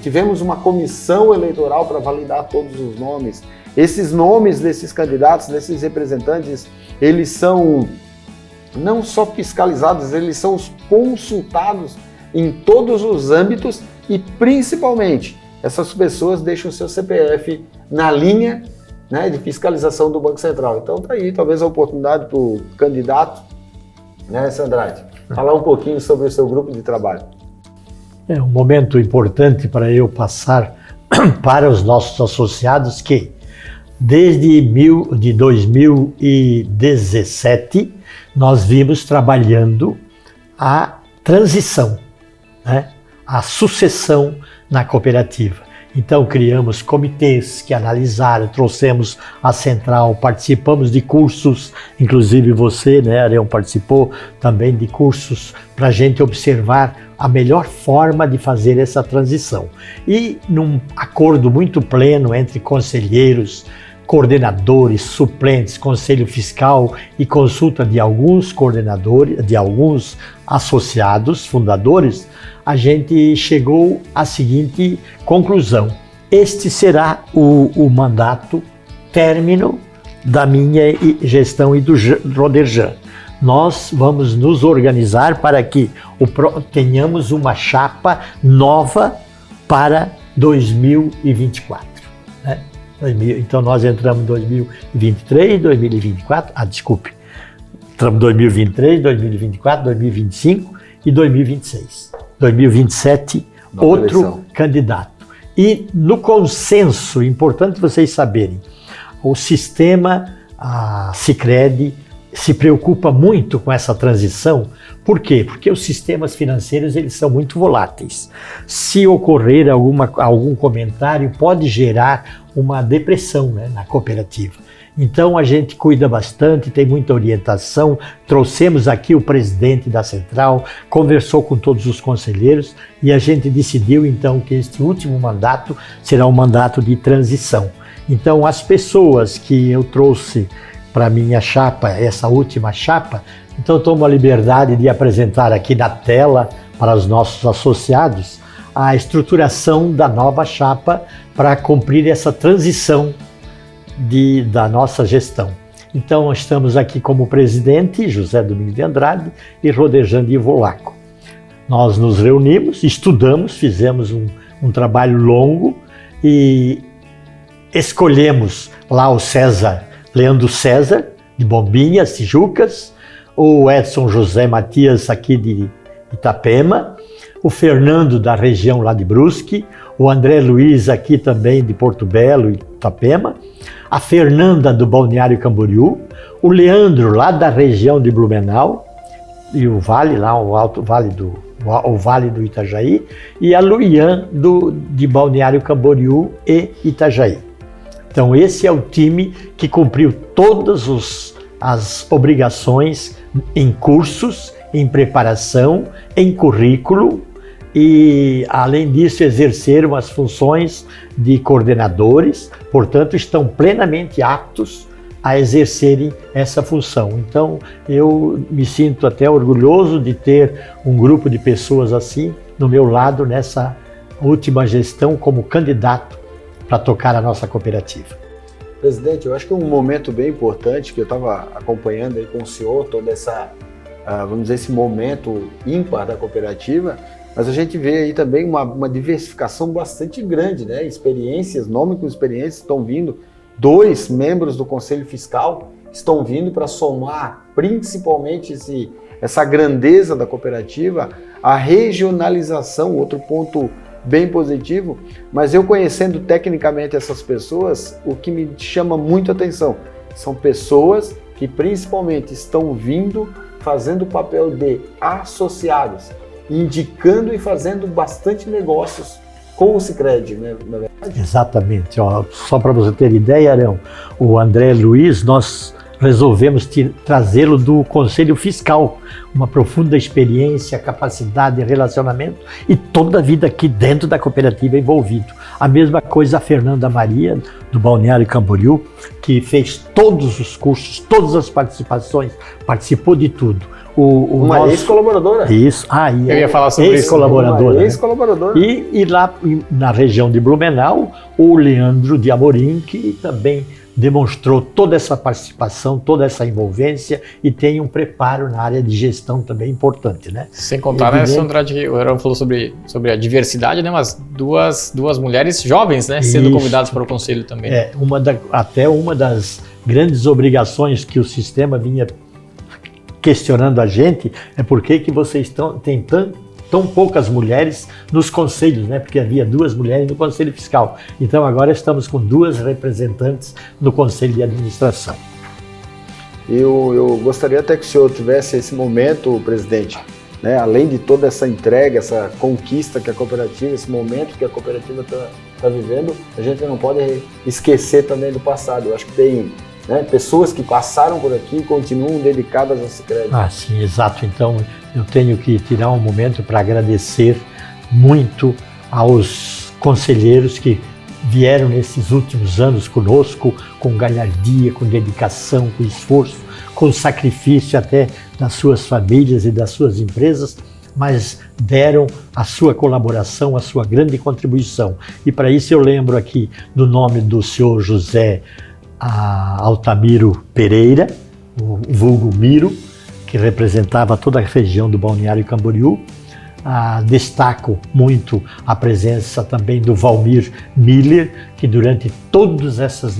tivemos uma comissão eleitoral para validar todos os nomes. Esses nomes desses candidatos, desses representantes, eles são não só fiscalizados, eles são consultados em todos os âmbitos e principalmente essas pessoas deixam o seu CPF na linha, né, de fiscalização do Banco Central. Então tá aí talvez a oportunidade para o candidato, né, Andrade, falar um pouquinho sobre o seu grupo de trabalho. É um momento importante para eu passar para os nossos associados que desde 2017 nós vimos trabalhando a transição, né, a sucessão na cooperativa. Então criamos comitês que analisaram, trouxemos a central, participamos de cursos, inclusive você, né, Arão, participou também de cursos para a gente observar a melhor forma de fazer essa transição. E num acordo muito pleno entre conselheiros, coordenadores, suplentes, conselho fiscal e consulta de alguns coordenadores, de alguns associados, fundadores, a gente chegou à seguinte conclusão: este será o mandato término da minha gestão e do Roderjan. Nós vamos nos organizar para que tenhamos uma chapa nova para 2024. Né? Então nós entramos em 2023, 2024, entramos em 2023, 2024, 2025 e 2026. 2027, outro eleição. Candidato. E no consenso, importante vocês saberem, o sistema, a Sicredi, se preocupa muito com essa transição. Por quê? Porque os sistemas financeiros eles são muito voláteis. Se ocorrer algum comentário, pode gerar uma depressão, né, na cooperativa. Então a gente cuida bastante, tem muita orientação, trouxemos aqui o presidente da central, conversou com todos os conselheiros e a gente decidiu então que este último mandato será um mandato de transição. Então as pessoas que eu trouxe para minha chapa, essa última chapa, então tomo a liberdade de apresentar aqui na tela para os nossos associados a estruturação da nova chapa para cumprir essa transição da nossa gestão. Então estamos aqui como presidente José Domingos de Andrade e Roderjan de Ivolaco. Nós nos reunimos, estudamos, fizemos um um trabalho longo, e escolhemos lá o Leandro César, de Bombinhas, Tijucas, o Edson José Matias, aqui de Itapema, o Fernando, da região lá de Brusque, o André Luiz, aqui também de Porto Belo e Itapema, a Fernanda, do Balneário Camboriú, o Leandro, lá da região de Blumenau, e o Vale, lá o Vale do Itajaí, e a Luian, de Balneário Camboriú e Itajaí. Então esse é o time que cumpriu todas as obrigações em cursos, em preparação, em currículo, e além disso exerceram as funções de coordenadores, portanto estão plenamente aptos a exercerem essa função. Então eu me sinto até orgulhoso de ter um grupo de pessoas assim no meu lado nessa última gestão como candidato para tocar a nossa cooperativa. Presidente, eu acho que é um momento bem importante que eu estava acompanhando aí com o senhor, toda essa, vamos dizer, esse momento ímpar da cooperativa, mas a gente vê aí também uma diversificação bastante grande, né? Experiências, nome com experiências estão vindo, 2 membros do Conselho Fiscal estão vindo para somar principalmente essa grandeza da cooperativa, a regionalização, outro ponto bem positivo, mas eu conhecendo tecnicamente essas pessoas, o que me chama muito a atenção são pessoas que principalmente estão vindo fazendo o papel de associados, indicando e fazendo bastante negócios com o Sicredi, né? Na verdade. Exatamente. Ó, só para você ter ideia, Arão, o André Luiz, nós resolvemos trazê-lo do Conselho Fiscal, uma profunda experiência, capacidade, relacionamento e toda a vida aqui dentro da cooperativa envolvido. A mesma coisa a Fernanda Maria, do Balneário Camboriú, que fez todos os cursos, todas as participações, participou de tudo. Uma ex-colaboradora. Isso, eu ia falar sobre ex-colaboradora. Né? Ex-colaboradora. E lá na região de Blumenau, o Leandro de Amorim, que também demonstrou toda essa participação, toda essa envolvência e tem um preparo na área de gestão também importante, né? Sem contar, né, Andrade, o Herão falou sobre a diversidade, né? Mas duas mulheres jovens, né? Sendo convidadas para o conselho também. Até uma das grandes obrigações que o sistema vinha questionando a gente é por que vocês têm tão poucas mulheres nos conselhos, né? Porque havia 2 mulheres no Conselho Fiscal. Então agora estamos com 2 representantes no Conselho de Administração. Eu gostaria até que o senhor tivesse esse momento, presidente, né? Além de toda essa entrega, essa conquista que a cooperativa, esse momento que a cooperativa está vivendo, a gente não pode esquecer também do passado. Eu acho que tem, né, pessoas que passaram por aqui e continuam dedicadas ao Sicredi. Sim, exato. Então eu tenho que tirar um momento para agradecer muito aos conselheiros que vieram nesses últimos anos conosco, com galhardia, com dedicação, com esforço, com sacrifício até das suas famílias e das suas empresas, mas deram a sua colaboração, a sua grande contribuição. E para isso eu lembro aqui do nome do senhor José Altamiro Pereira, o vulgo Miro, que representava toda a região do Balneário Camboriú. Destaco muito a presença também do Valmir Miller, que durante todas essa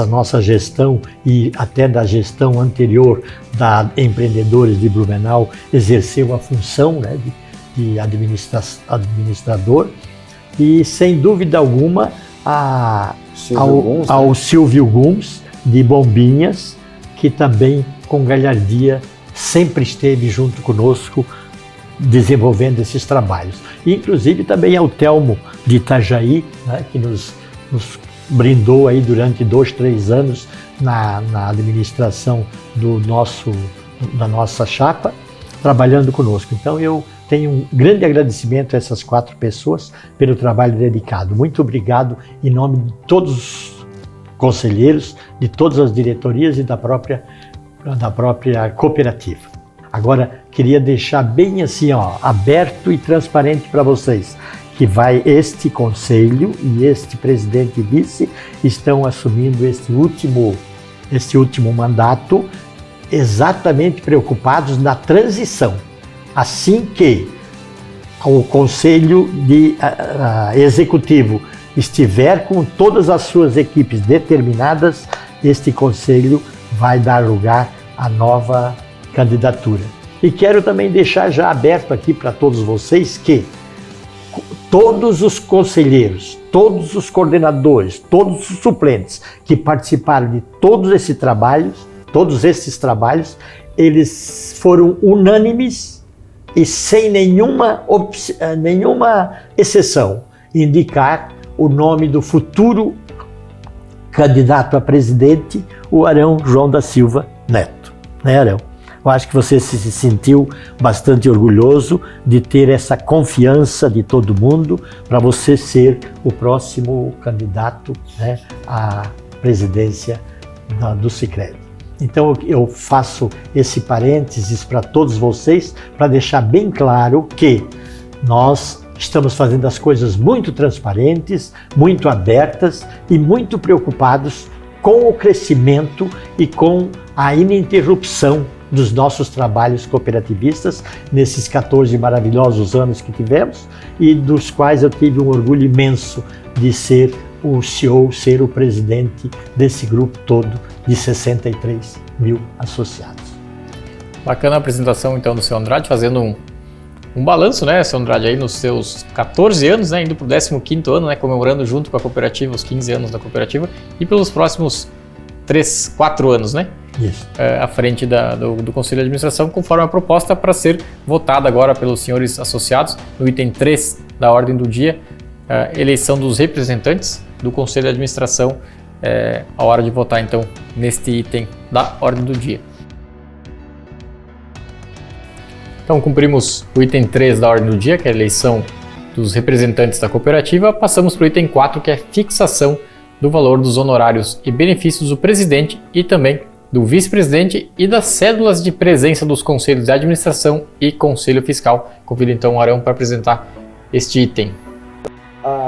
nossa gestão e até da gestão anterior da Empreendedores de Blumenau, exerceu a função, né, de administrador, e sem dúvida alguma ao Silvio Guns, de Bombinhas, que também com galhardia sempre esteve junto conosco desenvolvendo esses trabalhos. E, inclusive também ao Telmo de Itajaí, né, que nos brindou aí durante 2, 3 anos na administração da nossa chapa, trabalhando conosco. Então eu tenho um grande agradecimento a essas 4 pessoas pelo trabalho dedicado. Muito obrigado em nome de todos os conselheiros, de todas as diretorias e da própria cooperativa. Agora, queria deixar bem assim, aberto e transparente para vocês, que este conselho e este presidente e vice estão assumindo este último mandato exatamente preocupados na transição. Assim que o Conselho Executivo estiver com todas as suas equipes determinadas, este Conselho vai dar lugar à nova candidatura. E quero também deixar já aberto aqui para todos vocês que todos os conselheiros, todos os coordenadores, todos os suplentes que participaram de todos esses trabalhos, eles foram unânimes e sem nenhuma exceção, indicar o nome do futuro candidato a presidente, o Arão João da Silva Neto. Né, Arão? Eu acho que você se sentiu bastante orgulhoso de ter essa confiança de todo mundo para você ser o próximo candidato, né, à presidência do Sicredi. Então eu faço esse parênteses para todos vocês para deixar bem claro que nós estamos fazendo as coisas muito transparentes, muito abertas e muito preocupados com o crescimento e com a ininterrupção dos nossos trabalhos cooperativistas nesses 14 maravilhosos anos que tivemos e dos quais eu tive um orgulho imenso de ser o CEO, ser o presidente desse grupo todo de 63 mil associados. Bacana a apresentação então do seu Andrade, fazendo um balanço, né, seu Andrade, aí nos seus 14 anos, né, indo para o 15º ano, né, comemorando junto com a cooperativa os 15 anos da cooperativa e pelos próximos 3, 4 anos, né? Isso. À frente do Conselho de Administração, conforme a proposta para ser votada agora pelos senhores associados, no item 3 da ordem do dia, eleição dos representantes do Conselho de Administração, a hora de votar então neste item da ordem do dia. Então cumprimos o item 3 da ordem do dia, que é a eleição dos representantes da cooperativa, passamos para o item 4, que é fixação do valor dos honorários e benefícios do presidente e também do vice-presidente e das cédulas de presença dos conselhos de administração e conselho fiscal. Convido então o Arão para apresentar este item.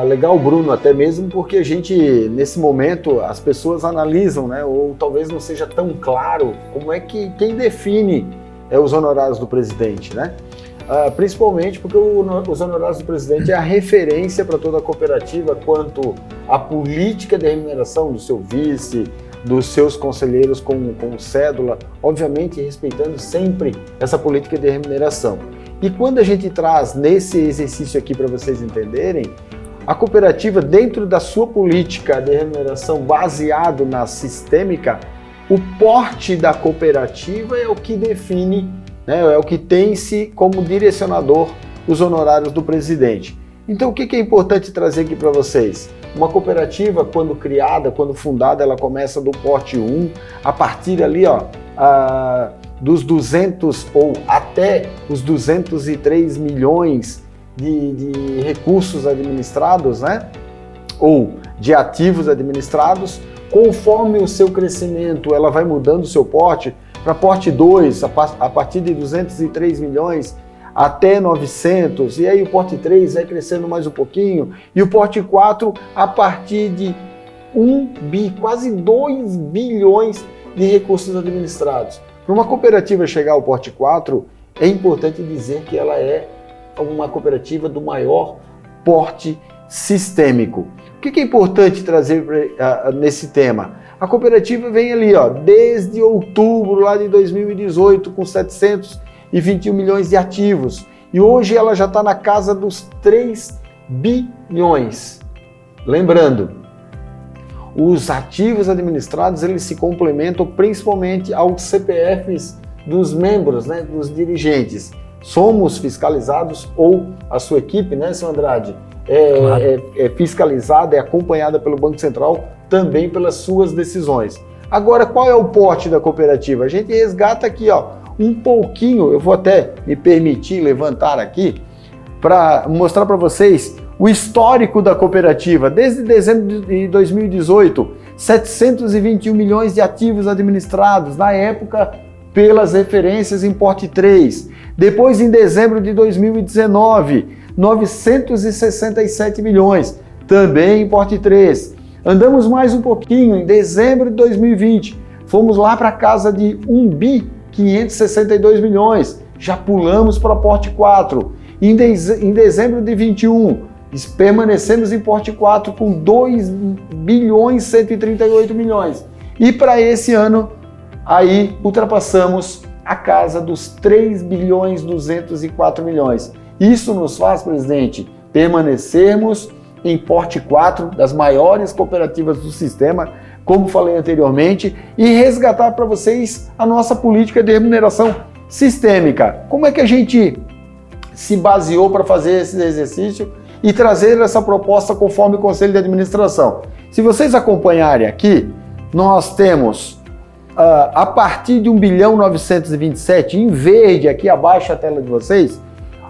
Legal, Bruno, até mesmo porque a gente, nesse momento, as pessoas analisam, né, ou talvez não seja tão claro como é que quem define os honorários do presidente, né? Principalmente porque os honorários do presidente é a referência para toda a cooperativa quanto à política de remuneração do seu vice, dos seus conselheiros com cédula, obviamente respeitando sempre essa política de remuneração. E quando a gente traz nesse exercício aqui para vocês entenderem, a cooperativa, dentro da sua política de remuneração baseado na sistêmica, o porte da cooperativa é o que define, né, é o que tem-se como direcionador os honorários do presidente. Então o que é importante trazer aqui para vocês? Uma cooperativa, quando criada, quando fundada, ela começa do porte 1, a partir ali dos 200 ou até os 203 milhões de recursos administrados, né? Ou de ativos administrados. Conforme o seu crescimento, ela vai mudando o seu porte para porte 2, a partir de 203 milhões até 900, e aí o porte 3 vai crescendo mais um pouquinho, e o porte 4 a partir de 1 bi, quase 2 bilhões de recursos administrados. Para uma cooperativa chegar ao porte 4, é importante dizer que ela é uma cooperativa do maior porte sistêmico. O que é importante trazer nesse tema? A cooperativa vem ali, desde outubro lá de 2018 com 721 milhões de ativos e hoje ela já está na casa dos 3 bilhões. Lembrando, os ativos administrados eles se complementam principalmente aos CPFs dos membros, né, dos dirigentes. Somos fiscalizados, ou a sua equipe, né, seu Andrade, é fiscalizada, é acompanhada pelo Banco Central também pelas suas decisões. Agora, qual é o porte da cooperativa? A gente resgata aqui, um pouquinho, eu vou até me permitir levantar aqui para mostrar para vocês o histórico da cooperativa. Desde dezembro de 2018, 721 milhões de ativos administrados, na época pelas referências em porte 3. Depois, em dezembro de 2019, 967 milhões, também em porte 3. Andamos mais um pouquinho, em dezembro de 2020, fomos lá para casa de 1 bi 562 milhões, já pulamos para porte 4. Em dezembro de 21, permanecemos em porte 4 com 2 bilhões 138 milhões. E para esse ano, aí ultrapassamos a casa dos 3 bilhões 204 milhões. Isso nos faz, presidente, permanecermos em porte 4 das maiores cooperativas do sistema, como falei anteriormente, e resgatar para vocês a nossa política de remuneração sistêmica. Como é que a gente se baseou para fazer esse exercício e trazer essa proposta conforme o Conselho de Administração? Se vocês acompanharem aqui, nós temos a partir de 1 bilhão 927, em verde aqui abaixo da tela de vocês,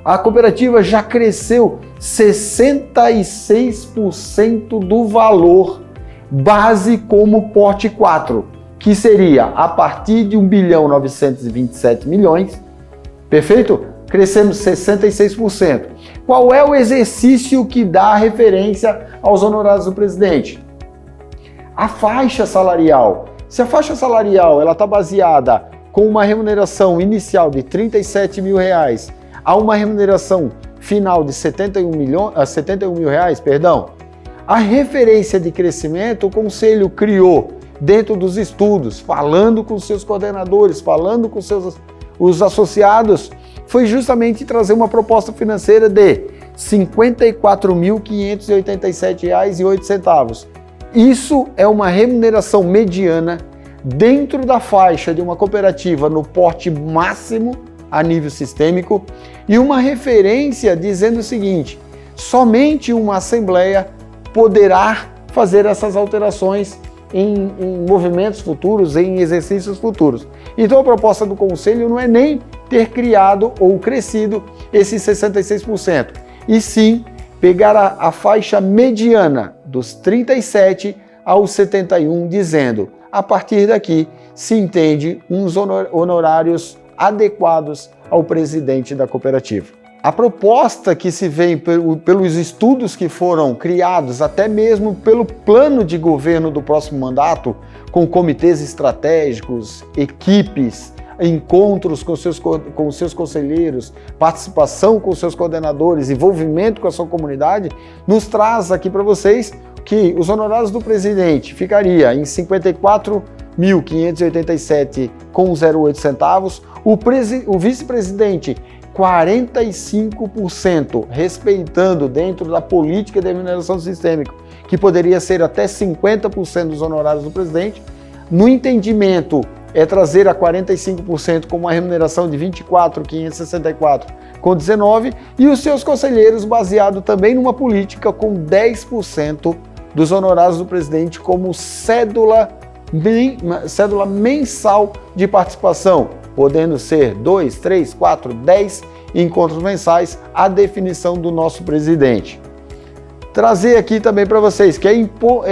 a cooperativa já cresceu 66% do valor base como porte 4, que seria a partir de 1 bilhão 927 milhões, perfeito? Crescemos 66%. Qual é o exercício que dá referência aos honorários do presidente? A faixa salarial. Se a faixa salarial está baseada com uma remuneração inicial de R$ 37 mil a uma remuneração final de 71 mil reais, a referência de crescimento o Conselho criou dentro dos estudos, falando com seus coordenadores, falando com os associados, foi justamente trazer uma proposta financeira de R$ 54.587,08. Isso é uma remuneração mediana dentro da faixa de uma cooperativa no porte máximo a nível sistêmico e uma referência dizendo o seguinte: somente uma assembleia poderá fazer essas alterações em movimentos futuros, em exercícios futuros. Então a proposta do Conselho não é nem ter criado ou crescido esses 66%, e sim pegar a faixa mediana dos 37 aos 71, dizendo, a partir daqui se entende uns honorários adequados ao presidente da cooperativa. A proposta que se vem pelos estudos que foram criados, até mesmo pelo plano de governo do próximo mandato, com comitês estratégicos, equipes, encontros com seus conselheiros, participação com seus coordenadores, envolvimento com a sua comunidade, nos traz aqui para vocês que os honorários do presidente ficaria em R$ 54.587,08 centavos, o vice-presidente 45%, respeitando dentro da política de remuneração sistêmica, que poderia ser até 50% dos honorários do presidente. No entendimento, é trazer a 45% com uma remuneração de R$ 24.564,19 e os seus conselheiros baseado também numa política com 10% dos honorários do presidente como cédula mensal de participação, podendo ser 2, 3, 4, 10 encontros mensais, a definição do nosso presidente. Trazer aqui também para vocês que é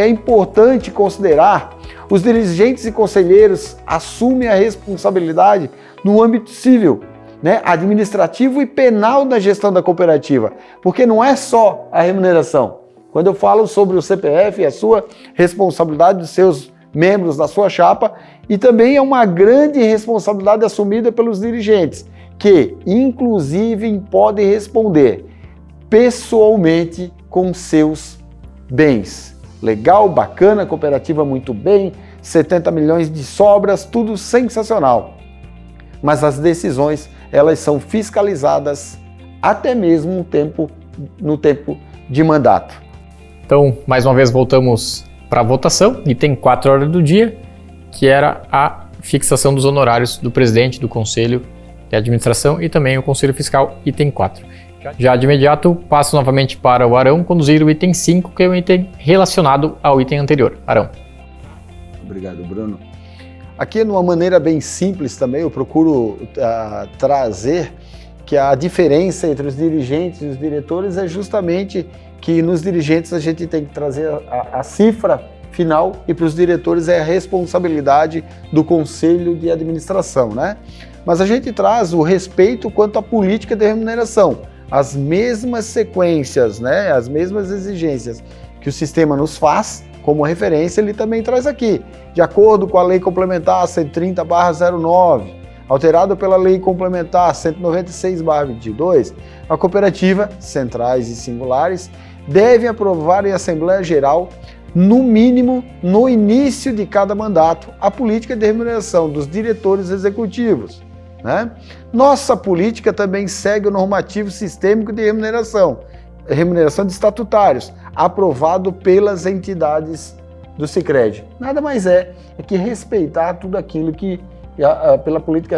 importante considerar os dirigentes e conselheiros assumem a responsabilidade no âmbito civil, administrativo e penal da gestão da cooperativa, porque não é só a remuneração. Quando eu falo sobre o CPF, é a sua responsabilidade dos seus membros da sua chapa, e também é uma grande responsabilidade assumida pelos dirigentes, que inclusive podem responder pessoalmente com seus bens. Legal, bacana, cooperativa muito bem, 70 milhões de sobras, tudo sensacional. Mas as decisões, elas são fiscalizadas até mesmo no tempo de mandato. Então, mais uma vez voltamos para a votação, item 4 horas do dia, que era a fixação dos honorários do presidente do Conselho de Administração e também o Conselho Fiscal, item 4. Já de imediato, passo novamente para o Arão conduzir o item 5, que é o item relacionado ao item anterior. Arão. Obrigado, Bruno. Aqui, de uma maneira bem simples também, eu procuro trazer que a diferença entre os dirigentes e os diretores é justamente que nos dirigentes a gente tem que trazer a cifra final e para os diretores é a responsabilidade do Conselho de Administração, né? Mas a gente traz o respeito quanto à política de remuneração, as mesmas sequências, né? As mesmas exigências que o sistema nos faz como referência, ele também traz aqui, de acordo com a Lei Complementar 130/09, alterado pela Lei Complementar 196/22, a cooperativa, centrais e singulares, deve aprovar em Assembleia Geral, no mínimo no início de cada mandato, a política de remuneração dos diretores executivos. Né? Nossa política também segue o normativo sistêmico de remuneração de estatutários, aprovado pelas entidades do Sicredi. Nada mais é que respeitar tudo aquilo que, pela política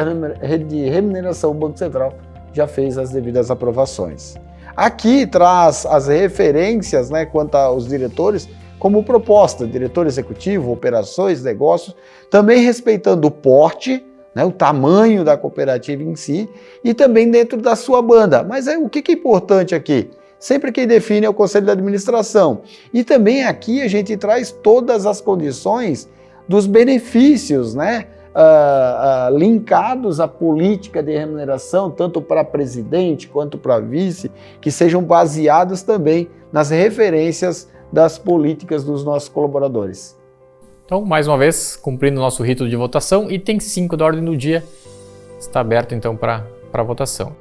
de remuneração, o Banco Central já fez as devidas aprovações. Aqui traz as referências, né, quanto aos diretores, como proposta, diretor executivo, operações, negócios, também respeitando o porte, né, o tamanho da cooperativa em si e também dentro da sua banda. Mas o que é importante aqui? Sempre quem define é o Conselho de Administração. E também aqui a gente traz todas as condições dos benefícios, né, linkados à política de remuneração, tanto para presidente quanto para vice, que sejam baseados também nas referências das políticas dos nossos colaboradores. Então, mais uma vez, cumprindo o nosso rito de votação, item 5 da ordem do dia está aberto então para votação.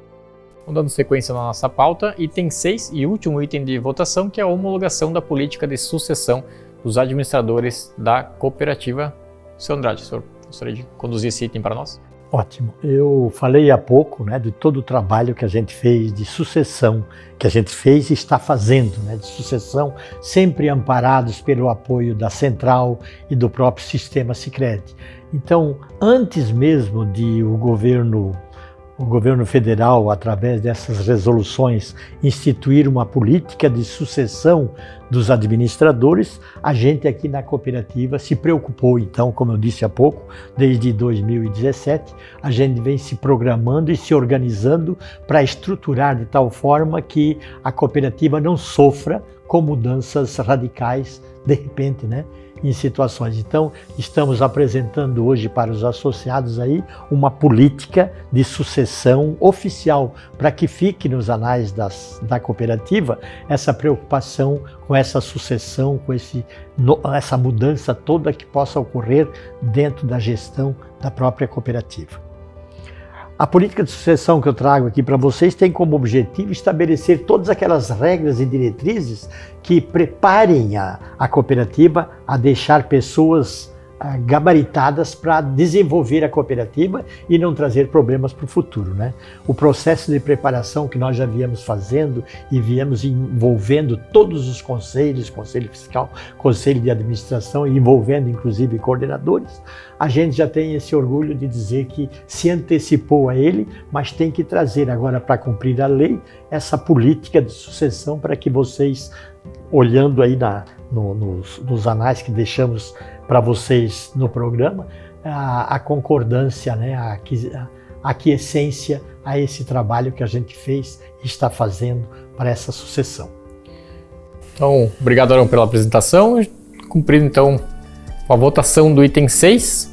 Vamos dando sequência na nossa pauta, item 6 e último item de votação, que é a homologação da política de sucessão dos administradores da cooperativa. Seu Andrade, o senhor gostaria de conduzir esse item para nós? Ótimo. Eu falei há pouco, né, de todo o trabalho que a gente fez de sucessão, que a gente fez e está fazendo, né, de sucessão, sempre amparados pelo apoio da Central e do próprio sistema Sicredi. Então, antes mesmo de o governo federal, através dessas resoluções, instituir uma política de sucessão dos administradores, a gente aqui na cooperativa se preocupou. Então, como eu disse há pouco, desde 2017, a gente vem se programando e se organizando para estruturar de tal forma que a cooperativa não sofra com mudanças radicais de repente, né? Em situações. Então, estamos apresentando hoje para os associados aí uma política de sucessão oficial para que fique nos anais da cooperativa essa preocupação com essa sucessão, com essa mudança toda que possa ocorrer dentro da gestão da própria cooperativa. A política de sucessão que eu trago aqui para vocês tem como objetivo estabelecer todas aquelas regras e diretrizes que preparem a cooperativa a deixar pessoas gabaritadas para desenvolver a cooperativa e não trazer problemas para o futuro, né? O processo de preparação que nós já viemos fazendo e viemos envolvendo todos os conselhos, Conselho Fiscal, Conselho de Administração, envolvendo inclusive coordenadores, a gente já tem esse orgulho de dizer que se antecipou a ele, mas tem que trazer agora para cumprir a lei essa política de sucessão para que vocês, olhando aí nos anais que deixamos para vocês no programa, a concordância, né, a aquiescência a esse trabalho que a gente fez e está fazendo para essa sucessão. Então, obrigado, Arão, pela apresentação. Cumprido, então, com a votação do item 6.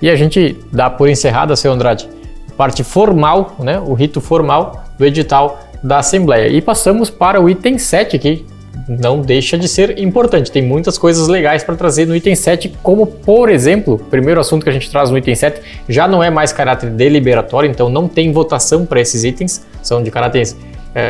E a gente dá por encerrada, seu Andrade, a parte formal, né, o rito formal do edital da Assembleia. E passamos para o item 7 aqui. Não deixa de ser importante, tem muitas coisas legais para trazer no item 7, como por exemplo, o primeiro assunto que a gente traz no item 7 já não é mais caráter deliberatório, então não tem votação para esses itens, são de caráteres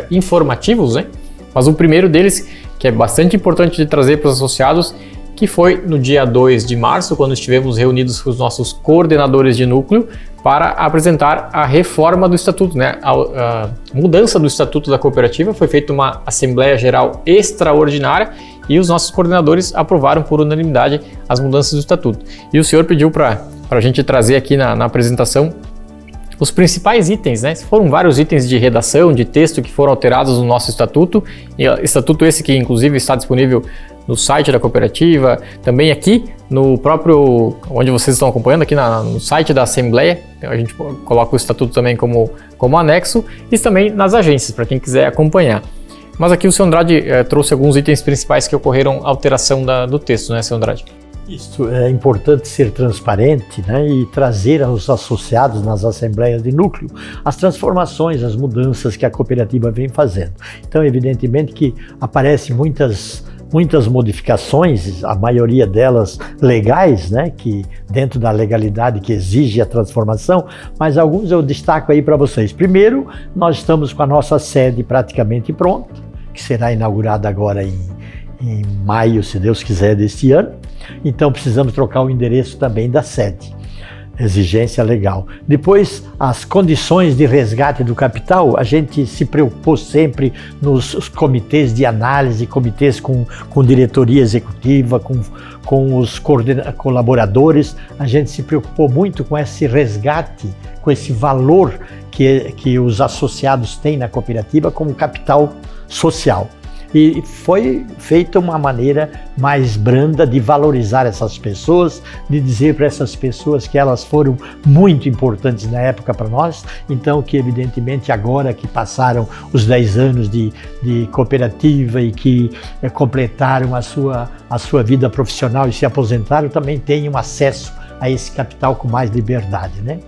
informativos, né? Mas o primeiro deles, que é bastante importante de trazer para os associados, que foi no dia 2 de março, quando estivemos reunidos com os nossos coordenadores de núcleo para apresentar a reforma do estatuto, né? A mudança do estatuto da cooperativa. Foi feita uma Assembleia Geral extraordinária e os nossos coordenadores aprovaram por unanimidade as mudanças do estatuto. E o senhor pediu para a gente trazer aqui na apresentação os principais itens, né? Foram vários itens de redação, de texto que foram alterados no nosso estatuto, e estatuto esse que inclusive está disponível no site da cooperativa, também aqui no próprio, onde vocês estão acompanhando, aqui no site da Assembleia, a gente coloca o estatuto também como anexo, e também nas agências, para quem quiser acompanhar. Mas aqui o seu Andrade trouxe alguns itens principais que ocorreram alteração do texto, né, seu Andrade? Isso, é importante ser transparente, né, e trazer aos associados nas assembleias de núcleo as transformações, as mudanças que a cooperativa vem fazendo. Então, evidentemente que aparecem muitas muitas modificações, a maioria delas legais, né, que dentro da legalidade que exige a transformação, mas alguns eu destaco aí para vocês. Primeiro, nós estamos com a nossa sede praticamente pronta, que será inaugurada agora em maio, se Deus quiser, deste ano. Então precisamos trocar o endereço também da sede. Exigência legal. Depois, as condições de resgate do capital, a gente se preocupou sempre nos comitês de análise, comitês com diretoria executiva, com os colaboradores. A gente se preocupou muito com esse resgate, com esse valor que os associados têm na cooperativa como capital social. E foi feita uma maneira mais branda de valorizar essas pessoas, de dizer para essas pessoas que elas foram muito importantes na época para nós, então que evidentemente agora que passaram os 10 anos de cooperativa e que completaram a sua vida profissional e se aposentaram, também tenham acesso a esse capital com mais liberdade, né?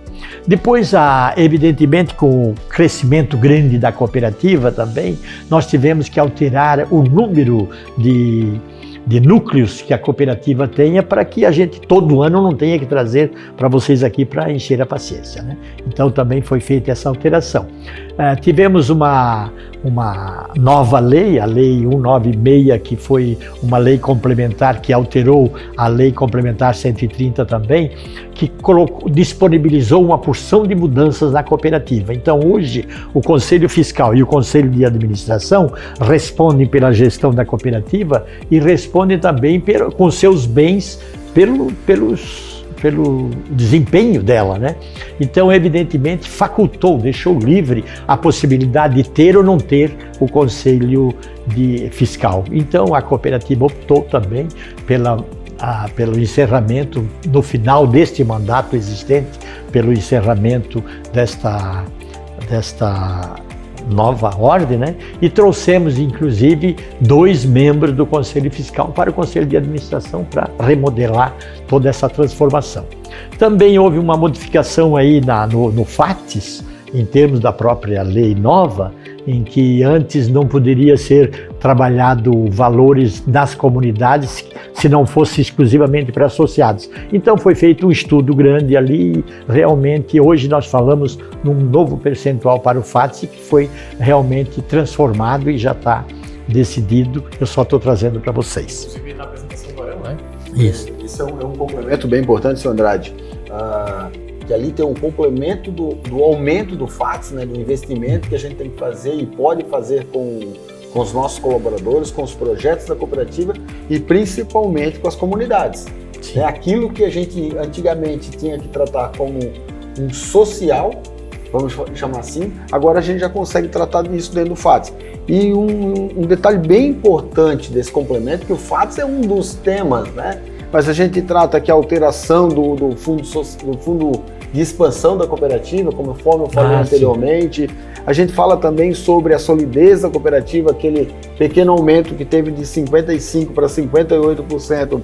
Depois, evidentemente, com o crescimento grande da cooperativa também, nós tivemos que alterar o número de núcleos que a cooperativa tenha para que a gente todo ano não tenha que trazer para vocês aqui para encher a paciência, né? Então também foi feita essa alteração. Tivemos uma nova lei, a Lei 196, que foi uma lei complementar que alterou a Lei Complementar 130 também, que disponibilizou uma porção de mudanças na cooperativa. Então hoje o Conselho Fiscal e o Conselho de Administração respondem pela gestão da cooperativa e respondem também com seus bens pelo desempenho dela, né? Então, evidentemente, deixou livre a possibilidade de ter ou não ter o Conselho Fiscal. Então, a cooperativa optou também pelo encerramento, no final deste mandato existente, pelo encerramento desta nova ordem, né? E trouxemos, inclusive, 2 membros do Conselho Fiscal para o Conselho de Administração para remodelar toda essa transformação. Também houve uma modificação aí no FATES, em termos da própria lei nova, em que antes não poderia ser trabalhado valores das comunidades se não fosse exclusivamente para associados. Então foi feito um estudo grande ali, realmente hoje nós falamos num novo percentual para o FATS que foi realmente transformado e já está decidido, eu só estou trazendo para vocês. Inclusive na apresentação do Arão, né? Isso é um complemento bem importante, senhor Andrade. Que ali tem um complemento do aumento do FATS, né, do investimento que a gente tem que fazer e pode fazer com os nossos colaboradores, com os projetos da cooperativa e principalmente com as comunidades. É aquilo que a gente antigamente tinha que tratar como um social, vamos chamar assim, agora a gente já consegue tratar disso dentro do FATS. E um detalhe bem importante desse complemento, que o FATS é um dos temas, né? Mas a gente trata aqui a alteração do fundo de expansão da cooperativa, conforme eu falei anteriormente. Sim. A gente fala também sobre a solidez da cooperativa, aquele pequeno aumento que teve de 55% para 58%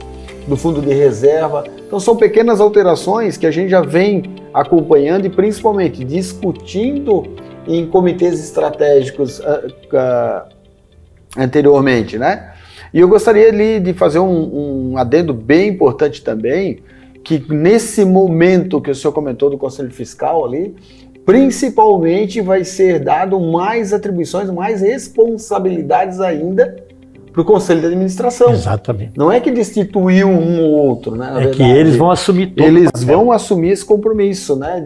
do fundo de reserva. Então são pequenas alterações que a gente já vem acompanhando e principalmente discutindo em comitês estratégicos anteriormente, né? E eu gostaria ali de fazer um adendo bem importante também, que nesse momento que o senhor comentou do Conselho Fiscal ali, principalmente vai ser dado mais atribuições, mais responsabilidades ainda para o Conselho de Administração. Exatamente. Não é que destituiu um ou outro, né? Na verdade, que eles vão assumir todo eles vão assumir esse compromisso, né?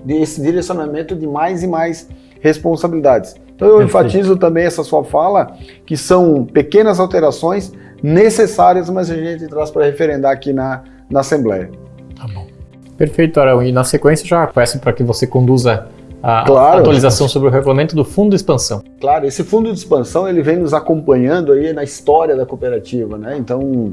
Desse direcionamento de mais e mais responsabilidades. Então eu enfatizo também essa sua fala, que são pequenas alterações necessárias, mas a gente traz para referendar aqui na Assembleia. Tá bom. Perfeito, Arão. E na sequência já peço para que você conduza a atualização sobre o regulamento do Fundo de Expansão. Claro, esse Fundo de Expansão ele vem nos acompanhando aí na história da cooperativa, né? Então,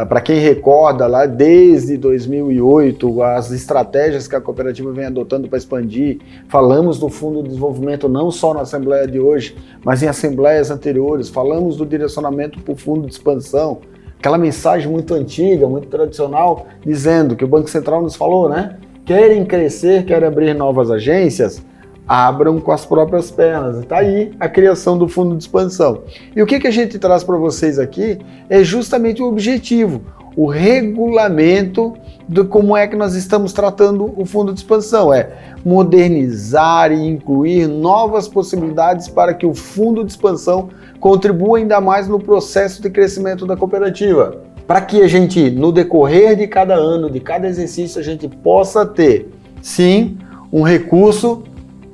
para quem recorda lá desde 2008, as estratégias que a cooperativa vem adotando para expandir, falamos do Fundo de Desenvolvimento não só na Assembleia de hoje, mas em assembleias anteriores, falamos do direcionamento para o Fundo de Expansão, aquela mensagem muito antiga, muito tradicional, dizendo que o Banco Central nos falou, né? Querem crescer, querem abrir novas agências, abram com as próprias pernas. Está aí a criação do fundo de expansão. E o que a gente traz para vocês aqui é justamente o objetivo, o regulamento de como é que nós estamos tratando o fundo de expansão. É modernizar e incluir novas possibilidades para que o fundo de expansão contribua ainda mais no processo de crescimento da cooperativa. Para que a gente, no decorrer de cada ano, de cada exercício, a gente possa ter, sim, um recurso,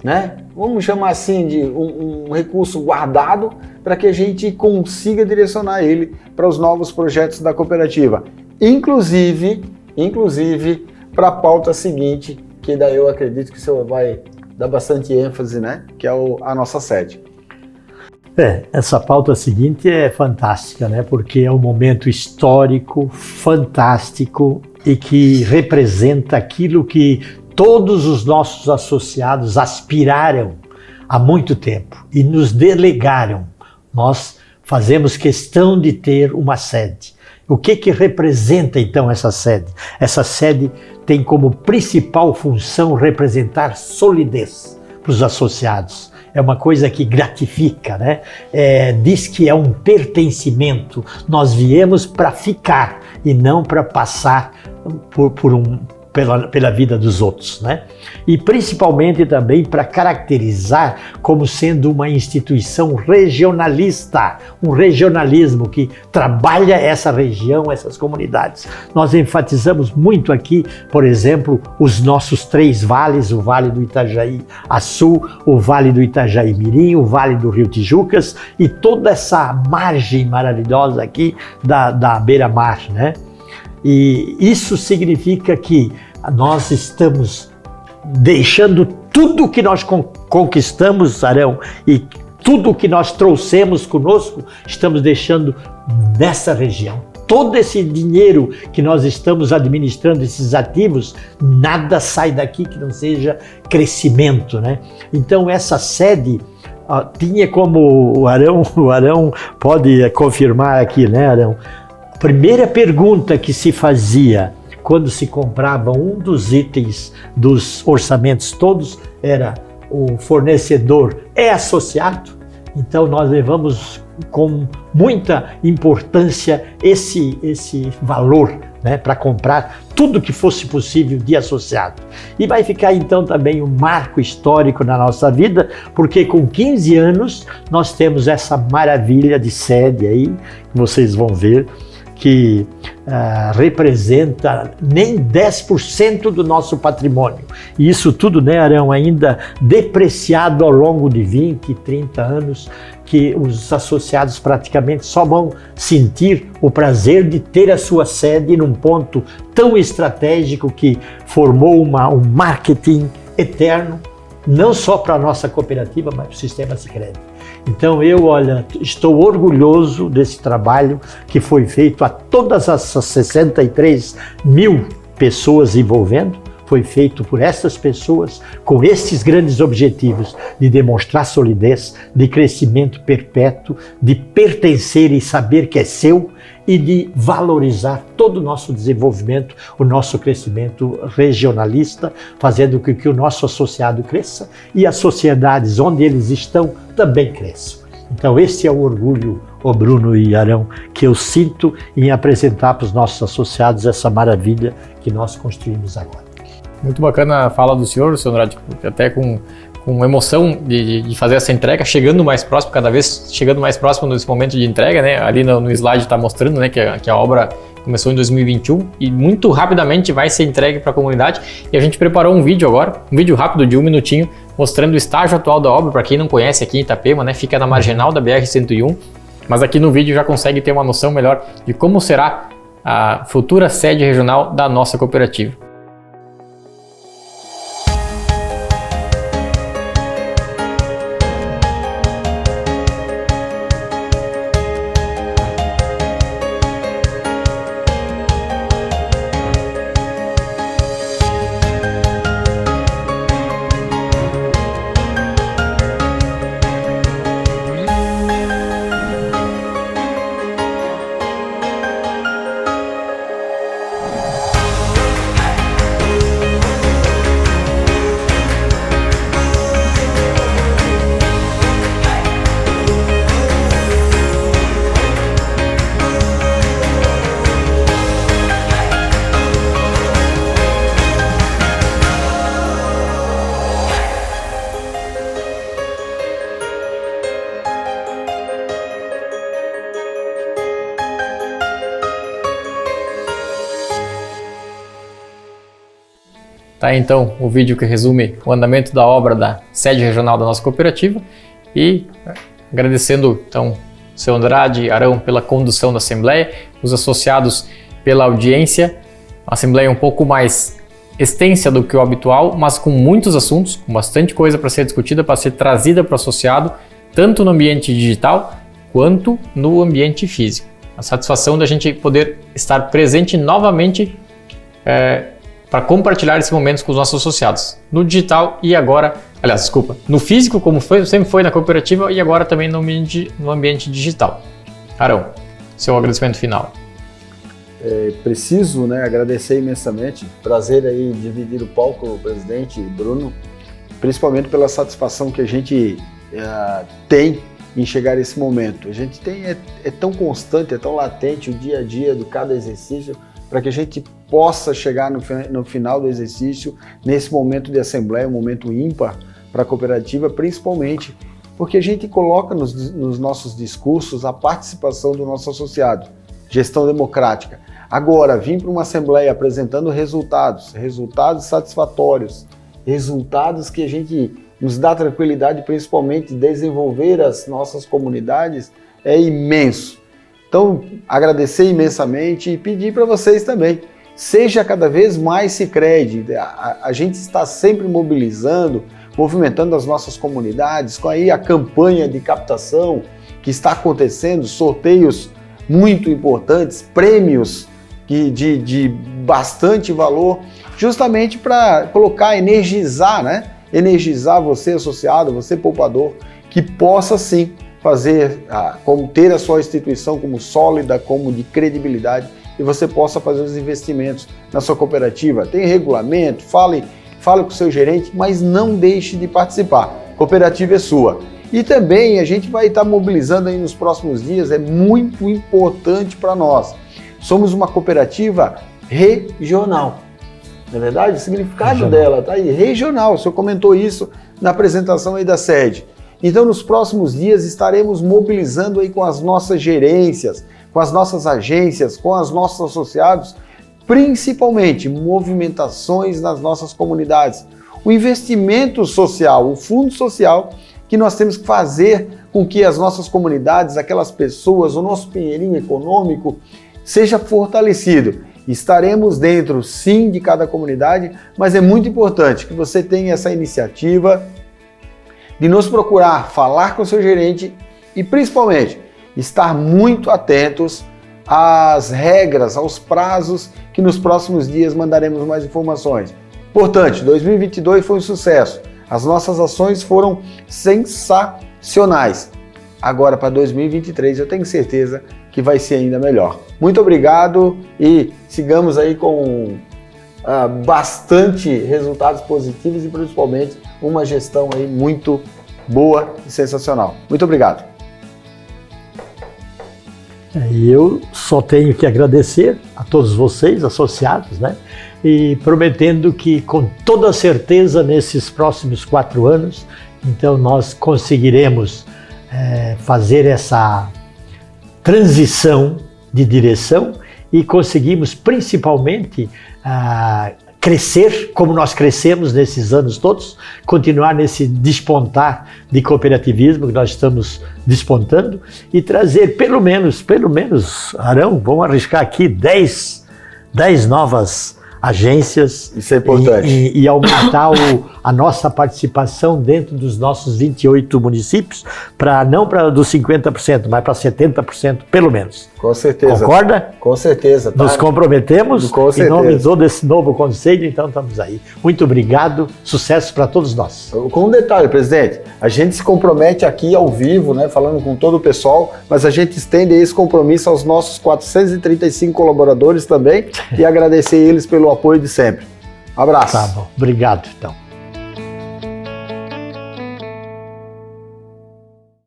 né? Vamos chamar assim de um recurso guardado para que a gente consiga direcionar ele para os novos projetos da cooperativa. Inclusive para a pauta seguinte, que daí eu acredito que o senhor vai dar bastante ênfase, né? Que é a nossa sede. Essa pauta seguinte é fantástica, né? Porque é um momento histórico, fantástico e que representa aquilo que todos os nossos associados aspiraram há muito tempo e nos delegaram. Nós fazemos questão de ter uma sede. O que representa então essa sede? Essa sede tem como principal função representar solidez para os associados. É uma coisa que gratifica, né? Diz que é um pertencimento. Nós viemos para ficar e não para passar pela vida dos outros, né? E principalmente também para caracterizar como sendo uma instituição regionalista, um regionalismo que trabalha essa região, essas comunidades. Nós enfatizamos muito aqui, por exemplo, os nossos 3 vales, o Vale do Itajaí Açu, o Vale do Itajaí Mirim, o Vale do Rio Tijucas e toda essa margem maravilhosa aqui da beira-mar, né? E isso significa que nós estamos deixando tudo que nós conquistamos, Arão, e tudo que nós trouxemos conosco, estamos deixando nessa região. Todo esse dinheiro que nós estamos administrando, esses ativos, nada sai daqui que não seja crescimento, né? Então essa sede tinha como o Arão pode confirmar aqui, né, Arão? Primeira pergunta que se fazia quando se comprava um dos itens dos orçamentos todos era: o fornecedor é associado? Então nós levamos com muita importância esse valor, né, para comprar tudo que fosse possível de associado. E vai ficar então também um marco histórico na nossa vida, porque com 15 anos nós temos essa maravilha de sede aí, que vocês vão ver, que representa nem 10% do nosso patrimônio. E isso tudo, né, Arão, ainda depreciado ao longo de 20, 30 anos, que os associados praticamente só vão sentir o prazer de ter a sua sede num ponto tão estratégico que formou um marketing eterno, não só para a nossa cooperativa, mas para o Sistema Sicredi. Então estou orgulhoso desse trabalho que foi feito a todas essas 63 mil pessoas envolvendo. Foi feito por essas pessoas com esses grandes objetivos de demonstrar solidez, de crescimento perpétuo, de pertencer e saber que é seu e de valorizar todo o nosso desenvolvimento, o nosso crescimento regionalista, fazendo com que o nosso associado cresça e as sociedades onde eles estão também cresçam. Então esse é o orgulho, Bruno e Arão, que eu sinto em apresentar para os nossos associados essa maravilha que nós construímos agora. Muito bacana a fala do senhor Andrade, até com emoção de fazer essa entrega, chegando mais próximo, cada vez chegando mais próximo nesse momento de entrega, né? Ali no slide está mostrando, né, que a obra começou em 2021 e muito rapidamente vai ser entregue para a comunidade. E a gente preparou um vídeo agora, um vídeo rápido de 1 minutinho, mostrando o estágio atual da obra. Para quem não conhece, aqui em Itapema, né, fica na marginal da BR-101, mas aqui no vídeo já consegue ter uma noção melhor de como será a futura sede regional da nossa cooperativa. Tá aí, então, o vídeo que resume o andamento da obra da sede regional da nossa cooperativa e agradecendo, então, o seu Andrade, Arão, pela condução da Assembleia, os associados pela audiência. A Assembleia é um pouco mais extensa do que o habitual, mas com muitos assuntos, com bastante coisa para ser discutida, para ser trazida para o associado, tanto no ambiente digital quanto no ambiente físico. A satisfação da gente poder estar presente novamente para compartilhar esses momentos com os nossos associados, no digital e agora, aliás, desculpa, no físico, como sempre foi na cooperativa, e agora também no ambiente digital. Arão, seu agradecimento final. Preciso, agradecer imensamente, prazer aí dividir o palco com o presidente Bruno, principalmente pela satisfação que a gente tem em chegar a esse momento. A gente é tão constante, é tão latente o dia a dia de cada exercício, para que a gente possa chegar no final do exercício, nesse momento de assembleia, um momento ímpar para a cooperativa, principalmente porque a gente coloca nos nossos discursos a participação do nosso associado, gestão democrática. Agora, vir para uma assembleia apresentando resultados satisfatórios, resultados que a gente nos dá tranquilidade, principalmente desenvolver as nossas comunidades, é imenso. Então, agradecer imensamente e pedir para vocês também, seja cada vez mais Sicredi. A gente está sempre mobilizando, movimentando as nossas comunidades, com aí a campanha de captação que está acontecendo, sorteios muito importantes, prêmios de bastante valor, justamente para colocar, energizar, energizar você associado, você poupador, que possa sim como ter a sua instituição como sólida, como de credibilidade, e você possa fazer os investimentos na sua cooperativa. Tem regulamento, fale com o seu gerente, mas não deixe de participar. Cooperativa é sua. E também a gente vai estar mobilizando aí nos próximos dias, é muito importante para nós. Somos uma cooperativa regional. Não é verdade? O significado dela está aí, regional. O senhor comentou isso na apresentação aí da sede. Então, nos próximos dias estaremos mobilizando aí com as nossas gerências, com as nossas agências, com os nossos associados, principalmente movimentações nas nossas comunidades. O investimento social, o fundo social, que nós temos que fazer com que as nossas comunidades, aquelas pessoas, o nosso pinheirinho econômico, seja fortalecido. Estaremos dentro, sim, de cada comunidade, mas é muito importante que você tenha essa iniciativa de nos procurar, falar com o seu gerente e, principalmente, estar muito atentos às regras, aos prazos que nos próximos dias mandaremos mais informações. Importante, 2022 foi um sucesso. As nossas ações foram sensacionais. Agora, para 2023, eu tenho certeza que vai ser ainda melhor. Muito obrigado e sigamos aí com bastante resultados positivos e principalmente uma gestão aí muito boa e sensacional. Muito obrigado. E eu só tenho que agradecer a todos vocês, associados, e prometendo que com toda certeza nesses próximos 4 anos, então nós conseguiremos fazer essa transição de direção e conseguimos principalmente crescer como nós crescemos nesses anos todos, continuar nesse despontar de cooperativismo que nós estamos despontando e trazer pelo menos, Arão, vamos arriscar aqui 10 novas agências. Isso é importante. E aumentar a nossa participação dentro dos nossos 28 municípios, não para dos 50%, mas para 70% pelo menos. Com certeza. Concorda? Com certeza. Tá? Nos comprometemos Com certeza. Em nome de todo esse novo conselho, então estamos aí. Muito obrigado, sucesso para todos nós. Com um detalhe, presidente, a gente se compromete aqui ao vivo, falando com todo o pessoal, mas a gente estende esse compromisso aos nossos 435 colaboradores também e agradecer eles pelo apoio de sempre. Um abraço. Tá bom, obrigado então.